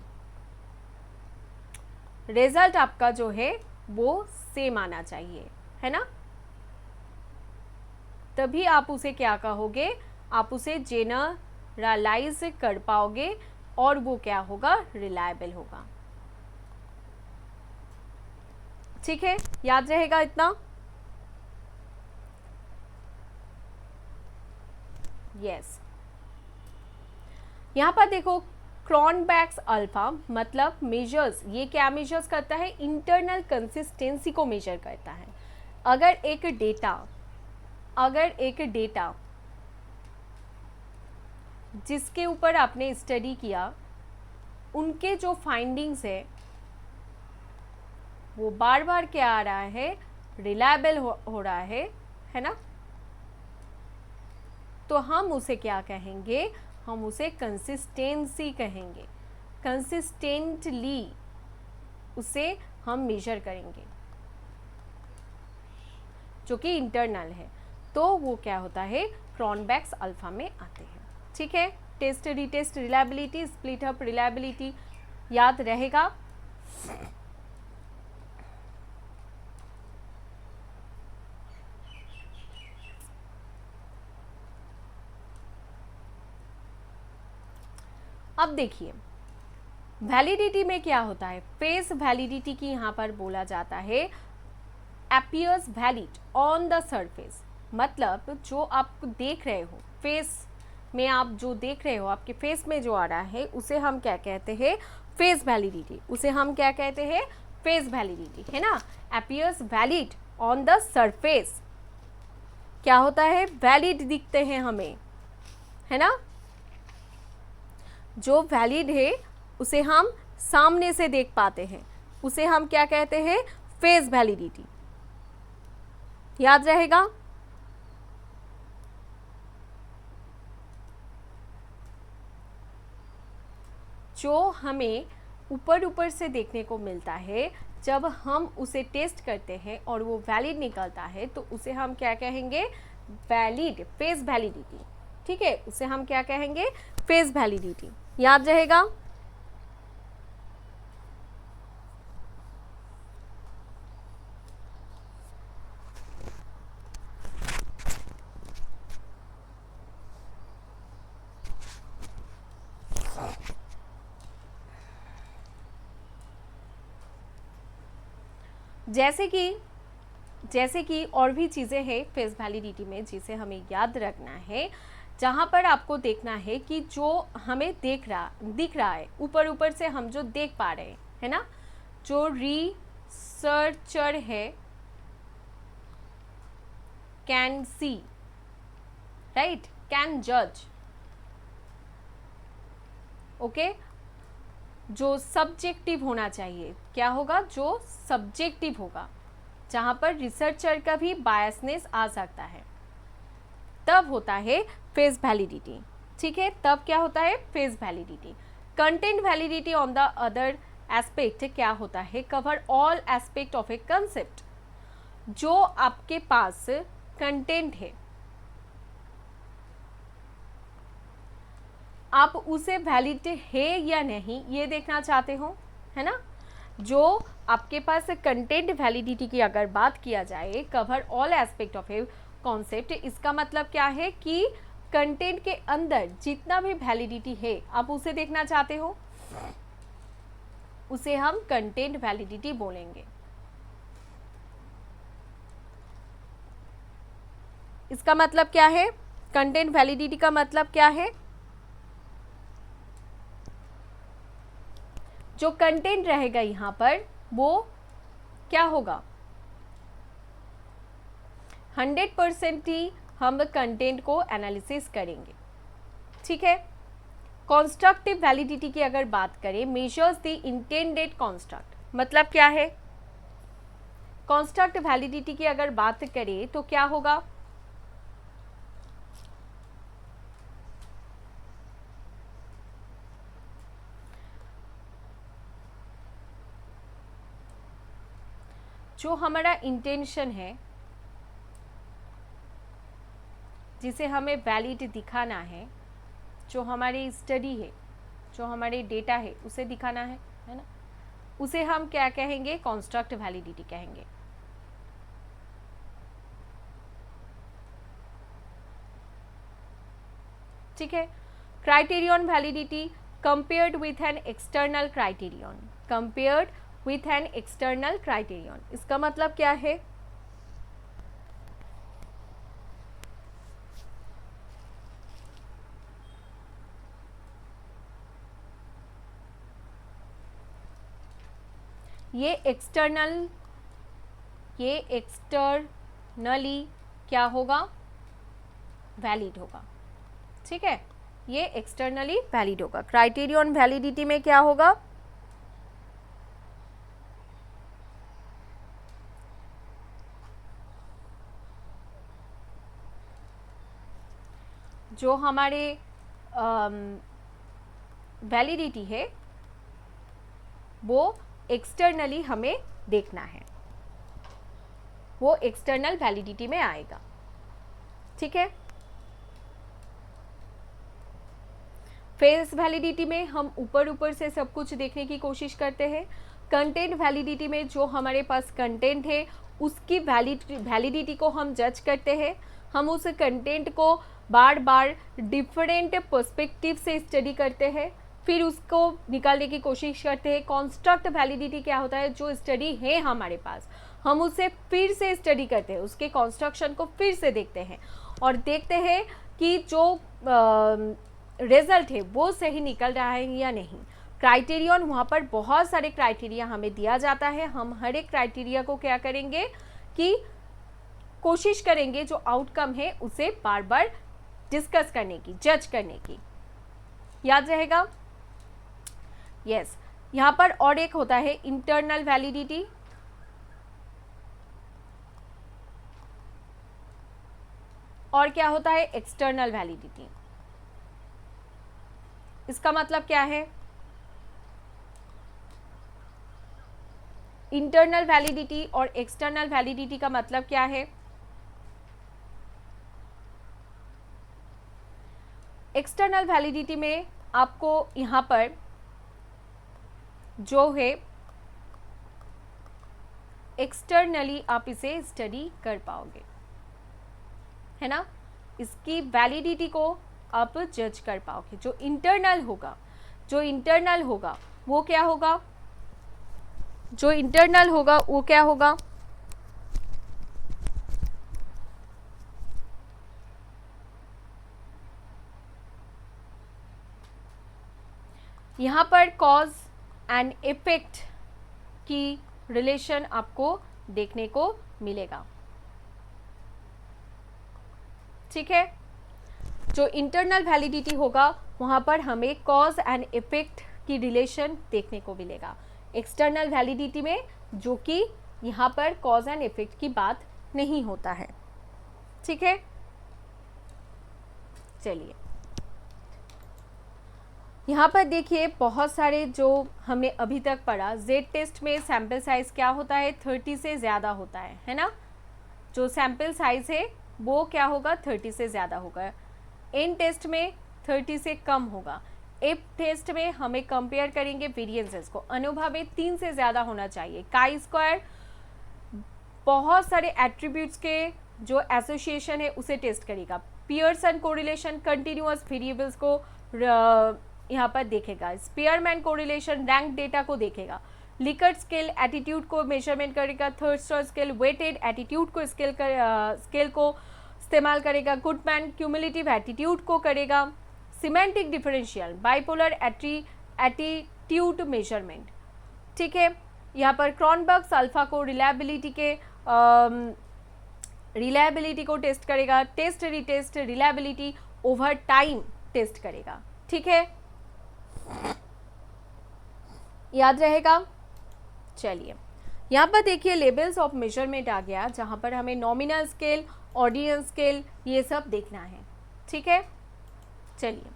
रिजल्ट आपका जो है वो सेम आना चाहिए, है ना, तभी आप उसे क्या कहोगे, आप उसे जेनरलाइज कर पाओगे और वो क्या होगा, रिलायबल होगा। ठीक है, याद रहेगा इतना। यस, यहां पर देखो क्रॉनबैक्स अल्फा मतलब मेजर्स, ये क्या मेजर्स करता है, इंटरनल कंसिस्टेंसी को मेजर करता है। अगर एक डेटा जिसके ऊपर आपने स्टडी किया, उनके जो फाइंडिंग्स है वो बार बार क्या आ रहा है, रिलायबल हो रहा है ना, तो हम उसे क्या कहेंगे, हम उसे कंसिस्टेंसी कहेंगे। कंसिस्टेंटली उसे हम मेजर करेंगे जो कि इंटरनल है, तो वो क्या होता है, क्रॉनबैक्स अल्फा में आते हैं। ठीक है, test retest reliability, split up reliability याद रहेगा। अब देखिए वैलिडिटी में क्या होता है, फेस वैलिडिटी की यहां पर बोला जाता है appears valid on the surface, मतलब जो आप देख रहे हो फेस में, आप जो देख रहे हो आपके फेस में जो आ रहा है उसे हम क्या कहते हैं, फेस वैलिडिटी, उसे हम क्या कहते हैं, फेस वैलिडिटी, है ना। appears valid on the surface क्या होता है, वैलिड दिखते हैं हमें, है ना, जो वैलिड है उसे हम सामने से देख पाते हैं, उसे हम क्या कहते हैं, फेस वैलिडिटी। याद रहेगा। जो हमें ऊपर ऊपर से देखने को मिलता है, जब हम उसे टेस्ट करते हैं और वो वैलिड निकलता है तो उसे हम क्या कहेंगे, वैलिड, फेस वैलिडिटी। ठीक है, उसे हम क्या कहेंगे, फेस वैलिडिटी। याद रहेगा। जैसे कि और भी चीज़ें हैं फेस वैलिडिटी में जिसे हमें याद रखना है, जहाँ पर आपको देखना है कि जो हमें दिख रहा है ऊपर ऊपर से, हम जो देख पा रहे हैं, है ना, जो रिसर्चर है कैन सी, राइट, कैन जज, ओके, जो सब्जेक्टिव होना चाहिए, क्या होगा, जो सब्जेक्टिव होगा, जहां पर रिसर्चर का भी बायसनेस आ सकता है, तब होता है फेस वैलिडिटी। ठीक है, तब क्या होता है, face validity. Content validity on the other aspect क्या होता है, cover all aspect of A concept. जो आपके पास कंटेंट है आप उसे वैलिड है या नहीं ये देखना चाहते हो, है ना। जो आपके पास कंटेंट वैलिडिटी की अगर बात किया जाए, cover all aspect of a concept, इसका मतलब क्या है कि कंटेंट के अंदर जितना भी वैलिडिटी है आप उसे देखना चाहते हो, उसे हम कंटेंट वैलिडिटी बोलेंगे। इसका मतलब क्या है, कंटेंट वैलिडिटी का मतलब क्या है, जो कंटेंट रहेगा यहां पर वो क्या होगा, 100% ही हम कंटेंट को एनालिसिस करेंगे। ठीक है, कॉन्स्ट्रक्टिव वैलिडिटी की अगर बात करें, मेजर्स द इंटेंडेड कॉन्स्ट्रक्ट, मतलब क्या है, कॉन्स्ट्रक्ट वैलिडिटी की अगर बात करें तो क्या होगा, जो हमारा इंटेंशन है जिसे हमें वैलिड दिखाना है, जो हमारी स्टडी है, जो हमारे डेटा है, उसे दिखाना है ना, उसे हम क्या कहेंगे? कंस्ट्रक्ट वैलिडिटी कहेंगे। ठीक है। Criterion validity compared with an external criterion, compared with an external criterion, इसका मतलब क्या है? ये एक्सटर्नली क्या होगा? वैलिड होगा। ठीक है, ये एक्सटर्नली वैलिड होगा। क्राइटेरियन वैलिडिटी में क्या होगा? जो हमारे वैलिडिटी है वो एक्सटर्नली हमें देखना है, वो एक्सटर्नल वैलिडिटी में आएगा। ठीक है। फेस वैलिडिटी में हम ऊपर ऊपर से सब कुछ देखने की कोशिश करते हैं। कंटेंट वैलिडिटी में जो हमारे पास कंटेंट है उसकी वैलिडिटी को हम जज करते हैं। हम उस कंटेंट को बार बार डिफरेंट पर्सपेक्टिव से स्टडी करते हैं, फिर उसको निकालने की कोशिश करते हैं। कॉन्स्ट्रक्ट वैलिडिटी क्या होता है? जो स्टडी है हमारे पास, हम उसे फिर से स्टडी करते हैं, उसके कॉन्स्ट्रक्शन को फिर से देखते हैं और देखते हैं कि जो रिजल्ट है वो सही निकल रहा है या नहीं। क्राइटेरियन, वहाँ पर बहुत सारे क्राइटेरिया हमें दिया जाता है। हम हर एक क्राइटेरिया को क्या करेंगे कि कोशिश करेंगे जो आउटकम है उसे बार बार डिस्कस करने की, जज करने की। याद रहेगा? यस। यहाँ पर और एक होता है इंटरनल वैलिडिटी, और क्या होता है? External validity. इसका मतलब क्या है? इंटरनल वैलिडिटी और एक्सटर्नल वैलिडिटी का मतलब क्या है? एक्सटर्नल वैलिडिटी में आपको यहाँ पर जो है एक्सटर्नली आप इसे स्टडी कर पाओगे, है ना, इसकी वैलिडिटी को आप जज कर पाओगे। जो इंटरनल होगा, जो इंटरनल होगा वो क्या होगा? जो इंटरनल होगा वो क्या होगा? यहाँ पर कॉज एंड इफेक्ट की रिलेशन आपको देखने को मिलेगा। ठीक है। जो इंटरनल वैलिडिटी होगा वहाँ पर हमें कॉज एंड इफेक्ट की रिलेशन देखने को मिलेगा। एक्सटर्नल वैलिडिटी में जो कि यहाँ पर कॉज एंड इफेक्ट की बात नहीं होता है। ठीक है। चलिए यहाँ पर देखिए बहुत सारे जो हमने अभी तक पढ़ा। जेड टेस्ट में सैंपल साइज क्या होता है? 30 से ज़्यादा होता है ना। जो सैंपल साइज है वो क्या होगा? 30 से ज़्यादा होगा। एन टेस्ट में 30 से कम होगा। एफ टेस्ट में हमें कंपेयर करेंगे वेरिएंसेस को। अनुभव 3 से ज़्यादा होना चाहिए। काई स्क्वायर बहुत सारे एट्रीब्यूट्स के जो एसोसिएशन है उसे टेस्ट करेगा। पियर्सन कोरिलेशन कंटिन्यूअस वेरिएबल्स को यहाँ पर देखेगा। स्पीयरमैन कोरिलेशन रैंक डेटा को देखेगा। लिकर्ट स्केल एटीट्यूड को मेजरमेंट करेगा। थर्स्टर स्केल वेटेड एटीट्यूड को स्केल को इस्तेमाल करेगा। गुडमैन क्यूमुलेटिव एटीट्यूड को करेगा। Semantic differential bipolar attitude measurement. ठीक है। यहाँ पर क्रॉनबर्ग्स अल्फा को रिलायबिलिटी को टेस्ट करेगा। Test retest reliability over time test करेगा। ठीक है, याद रहेगा। चलिए यहाँ पर देखिए लेवल्स ऑफ मेजरमेंट आ गया, जहाँ पर हमें नॉमिनल स्केल, ऑर्डिनल स्केल ये सब देखना है। ठीक है। चलिए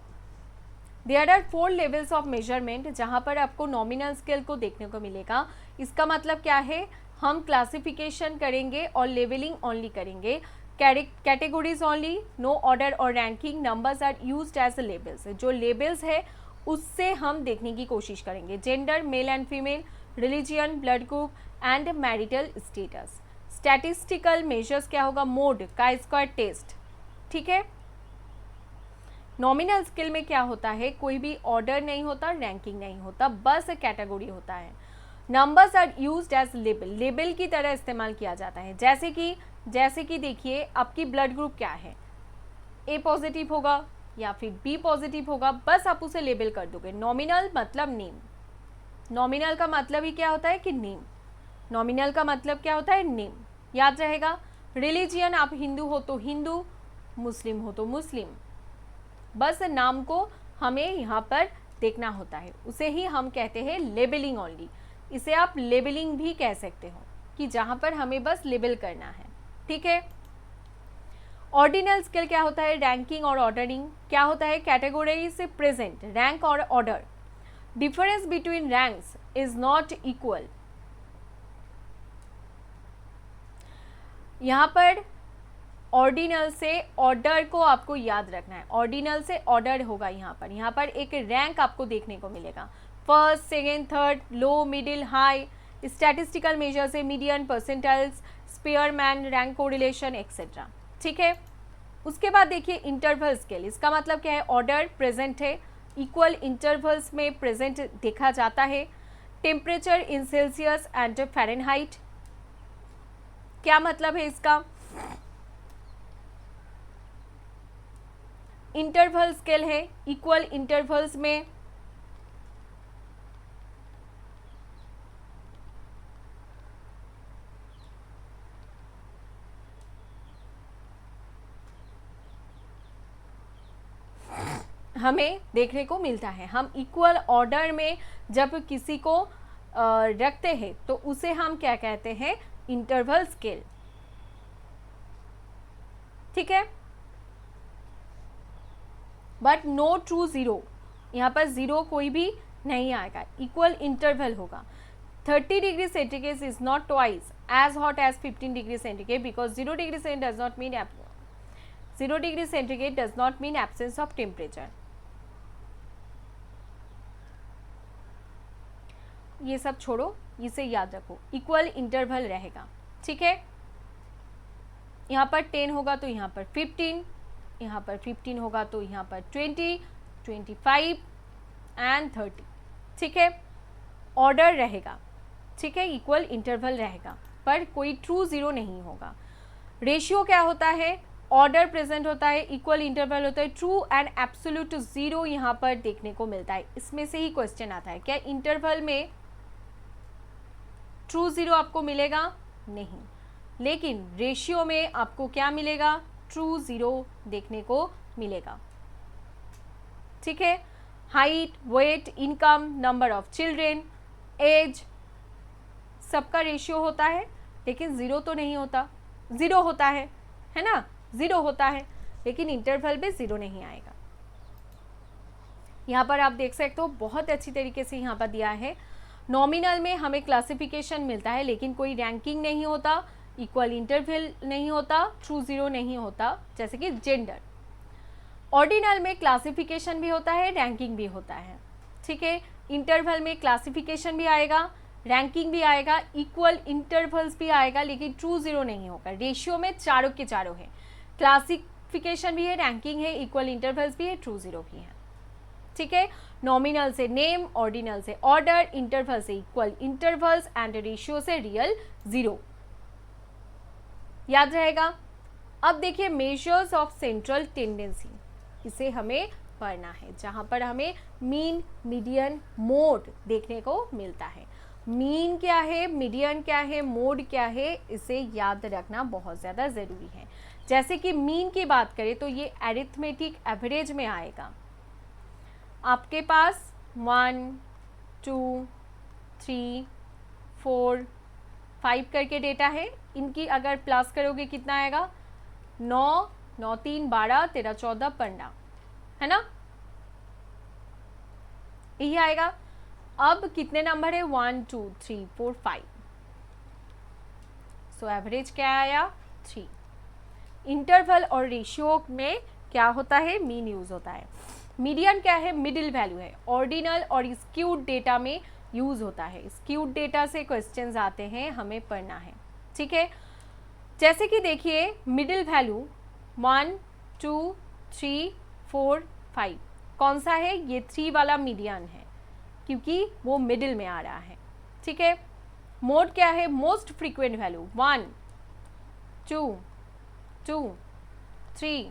there are 4 levels of measurement, जहाँ पर आपको नॉमिनल स्केल को देखने को मिलेगा। इसका मतलब क्या है? हम क्लासिफिकेशन करेंगे और लेवलिंग ओनली करेंगे। कैटेगरीज ओनली, नो ऑर्डर और ranking, numbers are used as labels. जो लेबल्स है उससे हम देखने की कोशिश करेंगे। Gender, male and female, religion, blood group and marital status. Statistical measures क्या होगा, मोड, का स्क्वायर, टेस्ट। ठीक है। नॉमिनल स्किल में क्या होता है, कोई भी ऑर्डर नहीं होता, रैंकिंग नहीं होता, बस कैटेगरी होता है। Numbers are used as label, label की तरह इस्तेमाल किया जाता है। जैसे कि देखिए आपकी ब्लड ग्रुप क्या है, ए पॉजिटिव होगा या फिर बी पॉजिटिव होगा, बस आप उसे लेबल कर दोगे। नॉमिनल मतलब नेम, नॉमिनल का मतलब ही क्या होता है कि नेम, नॉमिनल का मतलब क्या होता है, नेम, याद रहेगा। रिलीजियन, आप हिंदू हो तो हिंदू, मुस्लिम हो तो मुस्लिम, बस नाम को हमें यहाँ पर देखना होता है, उसे ही हम कहते हैं लेबलिंग ओनली। इसे आप लेबलिंग भी कह सकते हो कि जहाँ पर हमें बस लेबल करना है। ठीक है। ऑर्डिनल स्किल क्या होता है, रैंकिंग और ऑर्डरिंग। क्या होता है, कैटेगरी से प्रेजेंट, रैंक और order. Difference between ranks is not equal. यहाँ पर ऑर्डिनल से ऑर्डर को आपको याद रखना है, ऑर्डिनल से ऑर्डर होगा। यहाँ पर एक रैंक आपको देखने को मिलेगा, फर्स्ट, सेकेंड, थर्ड, लो, मिडिल, हाई। स्टैटिस्टिकल मेजर से median, percentiles, Spearman, rank correlation etcetera. ठीक है। उसके बाद देखिए इंटरवल स्केल, इसका मतलब क्या है, ऑर्डर प्रेजेंट है, इक्वल इंटरवल्स में प्रेजेंट देखा जाता है। Temperature in Celsius and Fahrenheit, क्या मतलब है इसका, इंटरवल स्केल है, इक्वल इंटरवल्स में हमें देखने को मिलता है। हम इक्वल ऑर्डर में जब किसी को रखते हैं तो उसे हम क्या कहते हैं, इंटरवल स्केल। ठीक है। बट नो ट्रू जीरो, यहाँ पर जीरो कोई भी नहीं आएगा, इक्वल इंटरवल होगा। 30 degree centigrade is not twice as hot as 15 degree centigrade because 0 degree centigrade does not mean 0 degree centigrade does not mean absence of temperature. ये सब छोड़ो, इसे याद रखो, इक्वल इंटरवल रहेगा। ठीक है। यहाँ पर 10 होगा तो यहाँ पर 15, यहाँ पर 15 होगा तो यहाँ पर 20, 25 एंड 30। ठीक है। ऑर्डर रहेगा, ठीक है, इक्वल इंटरवल रहेगा, पर कोई ट्रू जीरो नहीं होगा। रेशियो क्या होता है, ऑर्डर प्रेजेंट होता है, इक्वल इंटरवल होता है, ट्रू एंड एब्सोल्यूट जीरो यहाँ पर देखने को मिलता है। इसमें से ही क्वेश्चन आता है, क्या इंटरवल में ट्रू जीरो आपको मिलेगा, नहीं, लेकिन रेशियो में आपको क्या मिलेगा, ट्रू जीरो देखने को मिलेगा। ठीक है। Height, weight, income, number of children, age, सबका रेशियो होता है, लेकिन जीरो तो नहीं होता, जीरो होता है ना, जीरो होता है, लेकिन इंटरवल में जीरो नहीं आएगा। यहाँ पर आप देख सकते हो बहुत अच्छी तरीके से यहाँ पर दिया है। नॉमिनल में हमें क्लासिफिकेशन मिलता है, लेकिन कोई रैंकिंग नहीं होता, इक्वल इंटरवल नहीं होता, ट्रू जीरो नहीं होता, जैसे कि जेंडर। ऑर्डिनल में क्लासिफिकेशन भी होता है, रैंकिंग भी होता है। ठीक है। इंटरवल में क्लासिफिकेशन भी आएगा, रैंकिंग भी आएगा, इक्वल इंटरवल्स भी आएगा, लेकिन ट्रू जीरो नहीं होगा। रेशियो में चारों के चारों है, क्लासिफिकेशन भी है, रैंकिंग है, इक्वल इंटरवल्स भी है, ट्रू जीरो भी है। ठीक है। नॉमिनल से नेम, ऑर्डिनल से ऑर्डर, इंटरवल से इक्वल इंटरवल्स एंड रेशियो से रियल जीरो, याद रहेगा। अब देखिए मेजर्स ऑफ सेंट्रल टेंडेंसी, इसे हमें पढ़ना है, जहां पर हमें मीन, मीडियन, मोड देखने को मिलता है। मीन क्या है, मीडियन क्या है, मोड क्या है, इसे याद रखना बहुत ज़्यादा ज़रूरी है। जैसे कि मीन की बात करें तो ये एरिथमेटिक एवरेज में आएगा। आपके पास 1, 2, 3, 4, 5 करके डेटा है, इनकी अगर प्लस करोगे कितना आएगा, 9, 9, 3, 12, 13, 14, 15, है ना, यही आएगा। अब कितने नंबर है, 1, 2, 3, 4, 5, सो एवरेज क्या आया, 3। इंटरवल और रेशियो में क्या होता है, मीन यूज होता है। मीडियन क्या है, मिडिल वैल्यू है। ऑर्डिनल और स्क्यूड डेटा में यूज होता है। स्क्यूड डेटा से क्वेश्चंस आते हैं, हमें पढ़ना है, ठीक है। जैसे कि देखिए मिडिल वैल्यू 1 2 3 4 5 कौन सा है, ये 3 वाला मीडियन है क्योंकि वो मिडिल में आ रहा है, ठीक है। मोड क्या है, मोस्ट फ्रीक्वेंट वैल्यू 1 2 2 3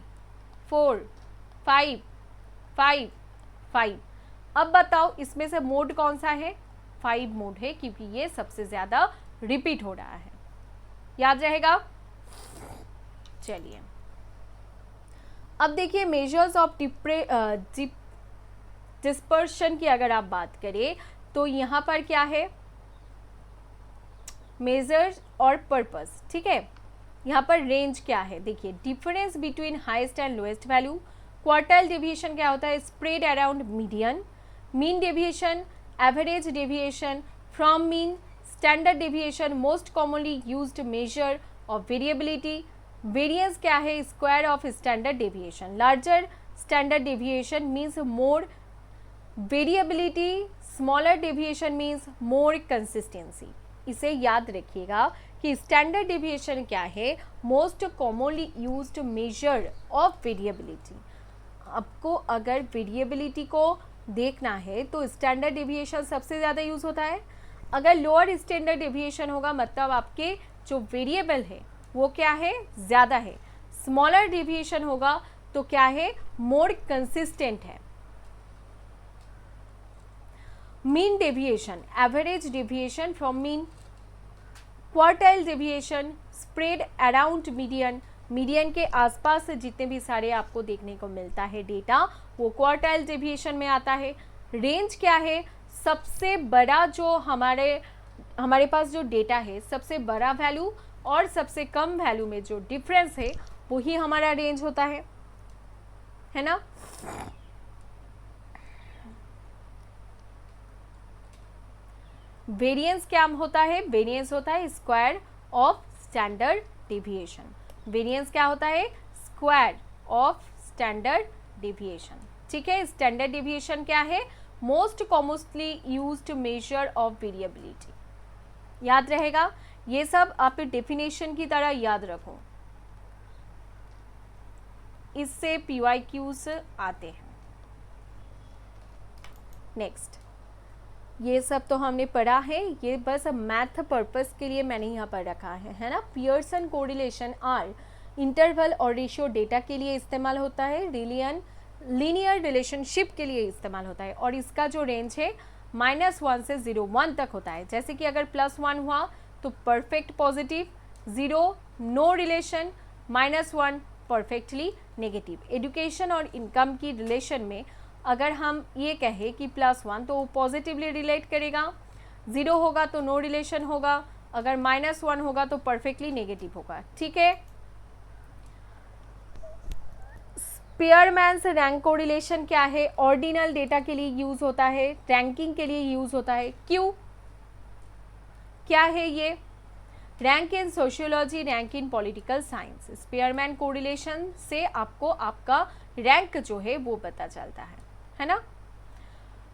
4 5 5 5। अब बताओ इसमें से मोड कौन सा है, 5 मोड है क्योंकि ये सबसे ज्यादा रिपीट हो रहा है। याद रहेगा। चलिए अब देखिए मेजर्स ऑफ डिस्पर्शन की अगर आप बात करें तो यहाँ पर क्या है, मेजर्स और पर्पस, ठीक है। यहाँ पर रेंज क्या है, देखिए difference between highest and lowest value. Quartile deviation क्या होता है, spread around median. Mean deviation, average deviation from mean. Standard deviation, most commonly used measure of variability. Variance क्या है, square of standard deviation. Larger standard deviation means more variability, smaller deviation means more consistency. इसे याद रखिएगा कि standard deviation क्या है, most commonly used measure of variability. आपको अगर वेरिएबिलिटी को देखना है तो स्टैंडर्ड डेविएशन सबसे ज़्यादा यूज होता है। अगर लोअर स्टैंडर्ड डेविएशन होगा मतलब आपके जो वेरिएबल है वो क्या है, ज़्यादा है। स्मॉलर डेविएशन होगा तो क्या है, मोर कंसिस्टेंट है। Mean deviation, average deviation from mean. Quartile deviation, spread around median. Median के आसपास जितने भी सारे आपको देखने को मिलता है डेटा वो क्वार्टाइल डेविएशन में आता है। रेंज क्या है, सबसे बड़ा जो हमारे पास जो डेटा है, सबसे बड़ा वैल्यू और सबसे कम वैल्यू में जो डिफरेंस है वही हमारा रेंज होता है ना। वेरिएंस क्या होता है, वेरिएंस होता है square of standard deviation. Variance क्या होता है, स्क्वायर ऑफ स्टैंडर्ड डेविएशन, ठीक है। स्टैंडर्ड डेविएशन क्या है, most commonly used measure of variability. याद रहेगा, ये सब आप डेफिनेशन की तरह याद रखो, इससे PYQs आते हैं। नेक्स्ट, ये सब तो हमने पढ़ा है, ये बस मैथ पर्पस के लिए मैंने यहाँ पर रखा है ना। पियर्सन कोरिलेशन आर इंटरवल और रेशियो डेटा के लिए इस्तेमाल होता है, लीनियर रिलेशनशिप के लिए इस्तेमाल होता है और इसका जो रेंज है -1 से 0 1 तक होता है। जैसे कि अगर +1 हुआ तो perfect positive, 0 no relation, -1 perfectly negative. Education और इनकम की रिलेशन में अगर हम ये कहें कि +1 तो वो पॉजिटिवली रिलेट करेगा, 0 होगा तो नो रिलेशन होगा, अगर -1 होगा तो परफेक्टली नेगेटिव होगा, ठीक है। स्पीयरमैन्स रैंक कोरिलेशन क्या है, ऑर्डिनल डेटा के लिए यूज होता है, रैंकिंग के लिए यूज होता है। क्यों, क्या है ये, rank in sociology, rank in political science. Spearman correlation से आपको आपका रैंक जो है वो पता चलता है ना।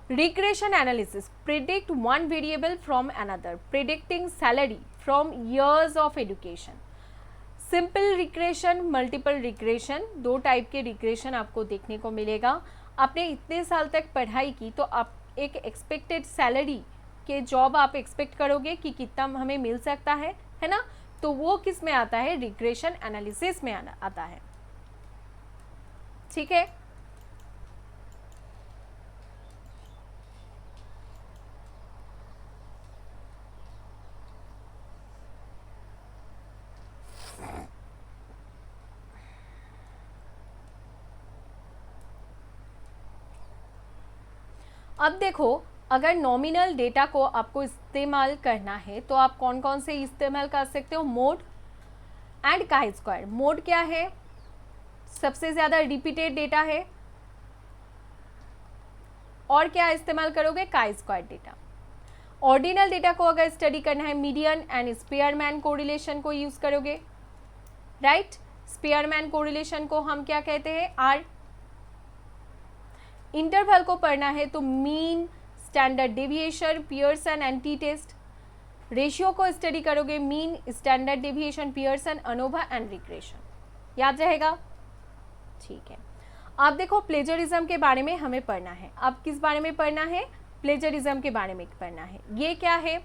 Regression analysis, predict one variable from another, predicting salary from years of education. Simple regression, multiple regression, 2 type के रिग्रेशन आपको देखने को मिलेगा। आपने इतने साल तक पढ़ाई की तो आप एक एक्सपेक्टेड सैलरी के जॉब आप एक्सपेक्ट करोगे कि कितना हमें मिल सकता है ना। तो वो किस में आता है, रिग्रेशन एनालिसिस में आता है, ठीक है। अब देखो, अगर नॉमिनल डेटा को आपको इस्तेमाल करना है तो आप कौन कौन से इस्तेमाल कर सकते हो, mode and chi square. Mode क्या है, सबसे ज़्यादा रिपीटेड डेटा है, और क्या इस्तेमाल करोगे, chi square data. Ordinal data को अगर स्टडी करना है मीडियन एंड स्पीयरमैन कोरिलेशन को यूज़ करोगे, राइट। स्पीयरमैन कोरिलेशन को हम क्या कहते हैं, आर। इंटरवल को पढ़ना है तो mean, standard deviation, Pearson and T test. Ratio को स्टडी करोगे, mean, standard deviation, Pearson, ANOVA and regression. याद रहेगा? ठीक है। आप देखो प्लेजरिज्म के बारे में हमें पढ़ना है। अब किस बारे में पढ़ना है? प्लेजरिज्म के बारे में पढ़ना है। ये क्या है?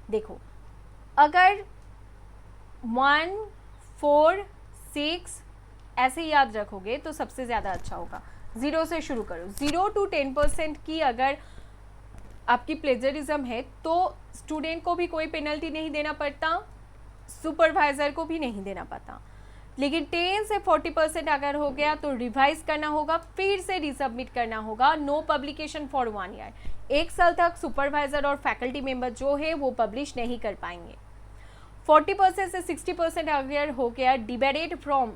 देखो, अगर 1, 4, 6 ऐसे याद रखोगे तो सबसे ज़्यादा अच्छा होगा। 0 से शुरू करो। 0 to 10% की अगर आपकी प्लेजरिज्म है तो स्टूडेंट को भी कोई पेनल्टी नहीं देना पड़ता, सुपरवाइज़र को भी नहीं देना पड़ता। लेकिन 10 से 40% अगर हो गया तो रिवाइज करना होगा, फिर से रीसबमिट करना होगा। No publication for 1 year. 1 साल तक सुपरवाइज़र और फैकल्टी मेंबर जो है वो पब्लिश नहीं कर पाएंगे। 40% से 60% अगर हो गया डिबेरेट फ्रॉम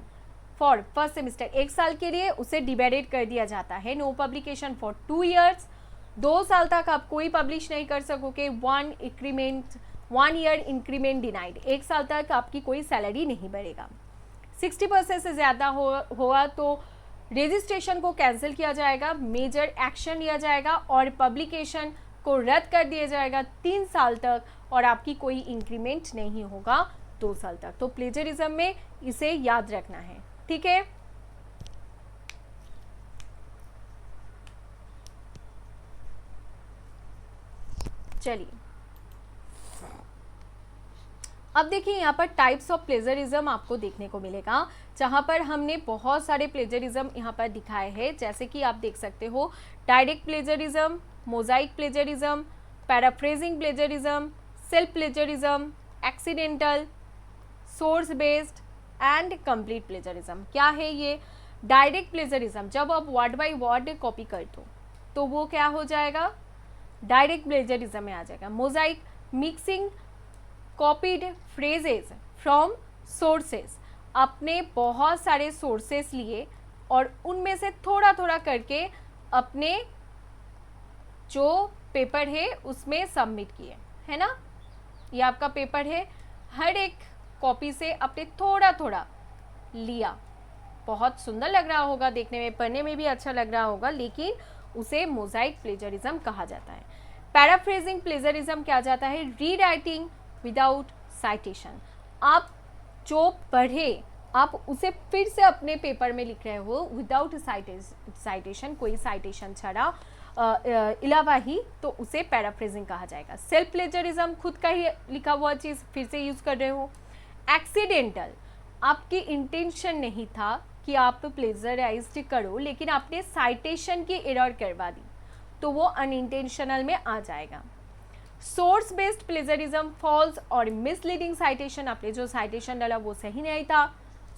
फॉर फर्स्ट सेमिस्टर, 1 साल के लिए उसे डिबेरेट कर दिया जाता है। No publication for 2 years. 2 साल तक आप कोई पब्लिश नहीं कर सकोगे। 1 ईयर इंक्रीमेंट डिनाइड। 1 साल तक आपकी कोई सैलरी नहीं बढ़ेगा। 60% से ज़्यादा हुआ तो रजिस्ट्रेशन को कैंसिल किया जाएगा, मेजर एक्शन लिया जाएगा और पब्लिकेशन को रद्द कर दिया जाएगा 3 साल तक, और आपकी कोई इंक्रीमेंट नहीं होगा 2 साल तक। तो प्लेजरिज्म में इसे याद रखना है, ठीक है। चलिए अब देखिए यहाँ पर टाइप्स ऑफ प्लेजरिज्म आपको देखने को मिलेगा, जहाँ पर हमने बहुत सारे प्लेजरिज्म यहाँ पर दिखाए हैं। जैसे कि आप देख सकते हो, direct plagiarism, Mosaic plagiarism, paraphrasing plagiarism, self plagiarism, accidental, source based and complete plagiarism. क्या है ये? डायरेक्ट प्लेजरिज्म, जब आप वर्ड बाय वर्ड कॉपी कर दो तो वो क्या हो जाएगा? डायरेक्ट प्लेजरिज्म में आ जाएगा। Mosaic, mixing copied phrases from sources, अपने बहुत सारे सोर्सेस लिए और उनमें से थोड़ा थोड़ा करके अपने जो पेपर है उसमें सबमिट किए, है ना। ये आपका पेपर है, हर एक कॉपी से अपने थोड़ा थोड़ा लिया। बहुत सुंदर लग रहा होगा देखने में, पढ़ने में भी अच्छा लग रहा होगा, लेकिन उसे मोजाइक प्लेजरिज्म कहा जाता है। पैराफ्रेजिंग प्लेजरिज्म क्या जाता है? Rewriting without citation. आप जो पढ़े आप उसे फिर से अपने पेपर में लिख रहे हो विदाउट साइटेशन, कोई साइटेशन छड़ा अलावा ही, तो उसे पैराफ्रेजिंग कहा जाएगा। सेल्फ प्लेजरिज्म, खुद का ही लिखा हुआ चीज़ फिर से यूज़ कर रहे हो। एक्सीडेंटल, आपकी इंटेंशन नहीं था कि आप प्लेजराइज्ड करो, लेकिन आपने साइटेशन की एरर करवा दी, तो वो अनइंटेंशनल में आ जाएगा। सोर्स बेस्ड प्लेजरिज्म, फॉल्स और मिसलीडिंग साइटेशन, आपने जो साइटेशन डाला वो सही नहीं था,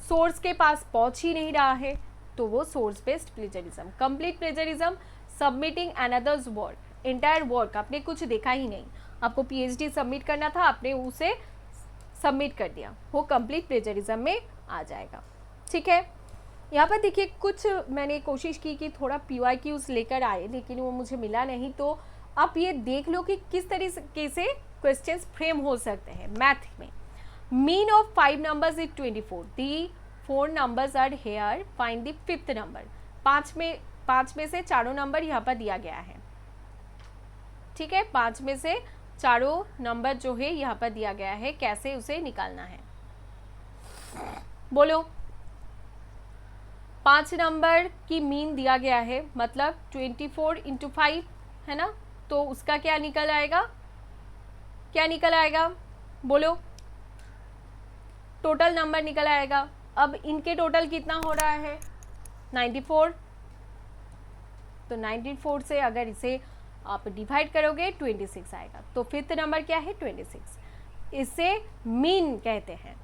सोर्स के पास पहुंच ही नहीं रहा है, तो वो source based plagiarism. Complete plagiarism, submitting another's work, entire work आपने कुछ देखा ही नहीं, आपको पीएचडी सबमिट करना था, आपने उसे सबमिट कर दिया, वो कंप्लीट प्लेजरिज्म में आ जाएगा, ठीक है। यहाँ पर देखिए कुछ मैंने कोशिश की कि थोड़ा PYQs लेकर आए, लेकिन वो मुझे मिला नहीं, तो आप ये देख लो कि किस तरीके से क्वेश्चंस फ्रेम हो सकते हैं मैथ में। Mean of 5 numbers is 24, the 4 numbers are here, find the 5th number. 5 में से चारों नंबर यहाँ पर दिया गया है, ठीक है। 5 में से चारों नंबर जो है यहाँ पर दिया गया है, कैसे उसे निकालना है बोलो। 5 नंबर की मीन दिया गया है, मतलब 24 × 5 है ना, तो उसका क्या निकल आएगा? क्या निकल आएगा बोलो? टोटल नंबर निकल आएगा। अब इनके टोटल कितना हो रहा है? 94। तो 94 से अगर इसे आप डिवाइड करोगे 26 आएगा, तो 5th नंबर क्या है? 26। इसे मीन कहते हैं।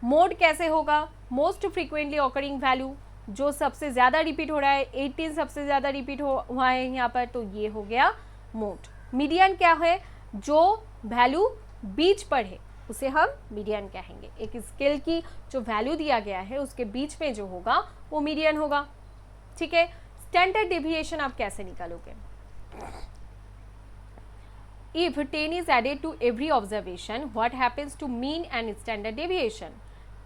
मोड कैसे होगा? मोस्ट फ्रीक्वेंटली ऑकरिंग वैल्यू, जो सबसे ज़्यादा रिपीट हो रहा है, 18 सबसे ज़्यादा रिपीट हुआ है यहाँ पर, तो ये हो गया मोड। मीडियन क्या है? जो वैल्यू बीच पर है उसे हम मीडियन कहेंगे। एक स्केल की जो वैल्यू दिया गया है उसके बीच में जो होगा वो मीडियन होगा, ठीक है। स्टैंडर्ड डेविएशन आप कैसे निकालोगे? If 10 is added to every observation, what happens to mean and standard deviation?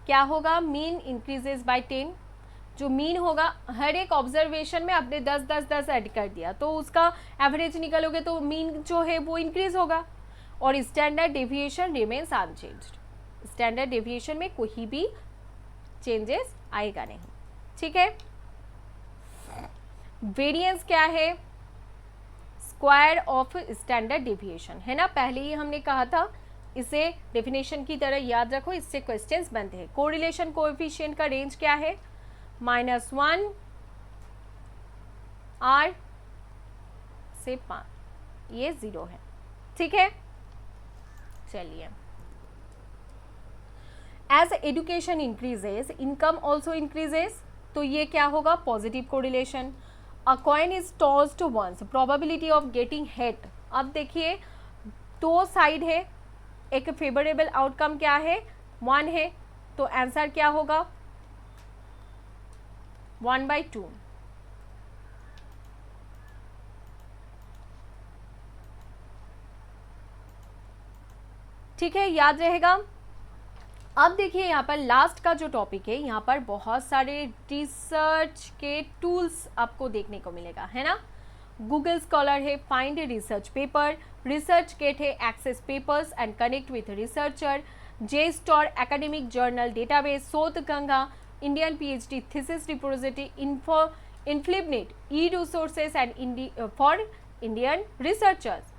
क्या होगा, मीन इंक्रीजेज बाय 10। जो मीन होगा हर एक ऑब्जर्वेशन में आपने 10 10 10 ऐड कर दिया तो उसका एवरेज निकलोगे तो मीन जो है वो इंक्रीज होगा। और standard deviation remains unchanged, standard deviation में कोई भी चेंजेस आएगा नहीं, ठीक है। वेरिएंस क्या है, स्क्वायर ऑफ स्टैंडर्ड डेविएशन, है ना, पहले ही हमने कहा था। इसे डेफिनेशन की तरह याद रखो, इससे क्वेश्चंस बनते हैं। कोरिलेशन कोएफिशिएंट का रेंज क्या है, -1 R से 5, ये 0 है, ठीक है। चलिए, as education increases income also increases, तो ये क्या होगा, positive correlation. A coin is tossed once, probability of getting hit. अब देखिए दो साइड है, एक फेवरेबल आउटकम क्या है, 1 है, तो आंसर क्या होगा 1/2। ठीक है, याद रहेगा। अब देखिए यहाँ पर लास्ट का जो टॉपिक है, यहाँ पर बहुत सारे रिसर्च के टूल्स आपको देखने को मिलेगा, है ना। गूगल स्कॉलर है, find research paper, ResearchGate है, access papers and connect with researcher, JSTOR academic journal database, Shodhganga, Indian PhD thesis repository, INFLIBNET, e resources and for Indian researchers,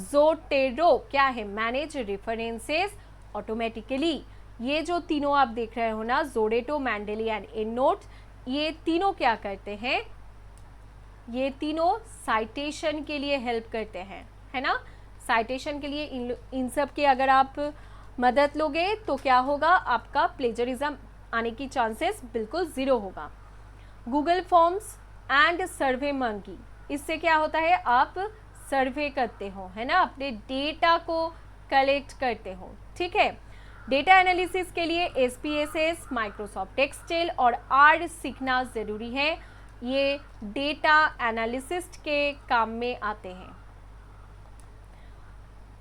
Zotero क्या है, मैनेज रेफरेंसेस ऑटोमेटिकली। ये जो तीनों आप देख रहे हो ना, ज़ोडेटो, मैंडली एंड एंडनोट, ये तीनों क्या करते हैं, ये तीनों साइटेशन के लिए हेल्प करते हैं, है ना। साइटेशन के लिए इन सब के अगर आप मदद लोगे तो क्या होगा, आपका प्लेजरिज्म आने की चांसेस बिल्कुल 0 होगा। Google forms and survey monkey, इससे क्या होता है, आप सर्वे करते हो, है ना, अपने डेटा को कलेक्ट करते हो, ठीक है। डेटा एनालिसिस के लिए SPSS, माइक्रोसॉफ्ट एक्सेल और R सीखना ज़रूरी है, ये डेटा एनालिसिस्ट के काम में आते हैं।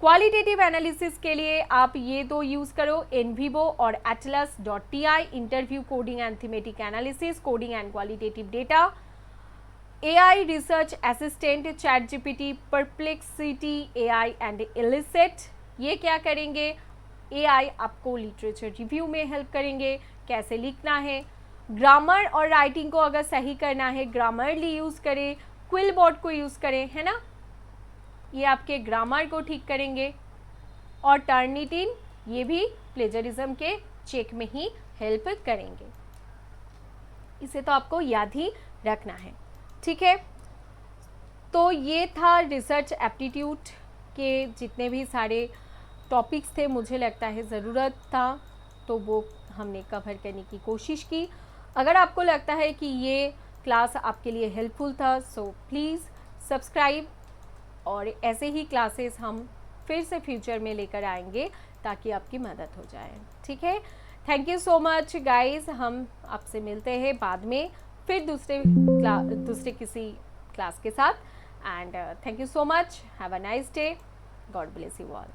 क्वालिटेटिव एनालिसिस के लिए आप ये दो यूज़ करो, NVivo और atlas.ti, interview coding and thematic analysis, coding and qualitative data, AI research assistant, ChatGPT, perplexity AI and illicit. ये क्या करेंगे, AI आपको लिटरेचर रिव्यू में हेल्प करेंगे, कैसे लिखना है, ग्रामर और राइटिंग को अगर सही करना है ग्रामरली यूज़ करें, क्विलबॉट को यूज़ करें, है ना, ये आपके ग्रामर को ठीक करेंगे। और टर्निटिन, ये भी प्लेजरिज्म के चेक में ही हेल्प करेंगे, इसे तो आपको याद ही रखना है, ठीक है। तो ये था रिसर्च एप्टीट्यूड के जितने भी सारे टॉपिक्स थे, मुझे लगता है ज़रूरत था तो वो हमने कवर करने की कोशिश की। अगर आपको लगता है कि ये क्लास आपके लिए हेल्पफुल था, सो प्लीज़ सब्सक्राइब, और ऐसे ही क्लासेस हम फिर से फ्यूचर में लेकर आएंगे ताकि आपकी मदद हो जाए, ठीक है। Thank you so much guys, हम आपसे मिलते हैं बाद में फिर दूसरे किसी क्लास के साथ, and thank you so much, have a nice day, God bless you all.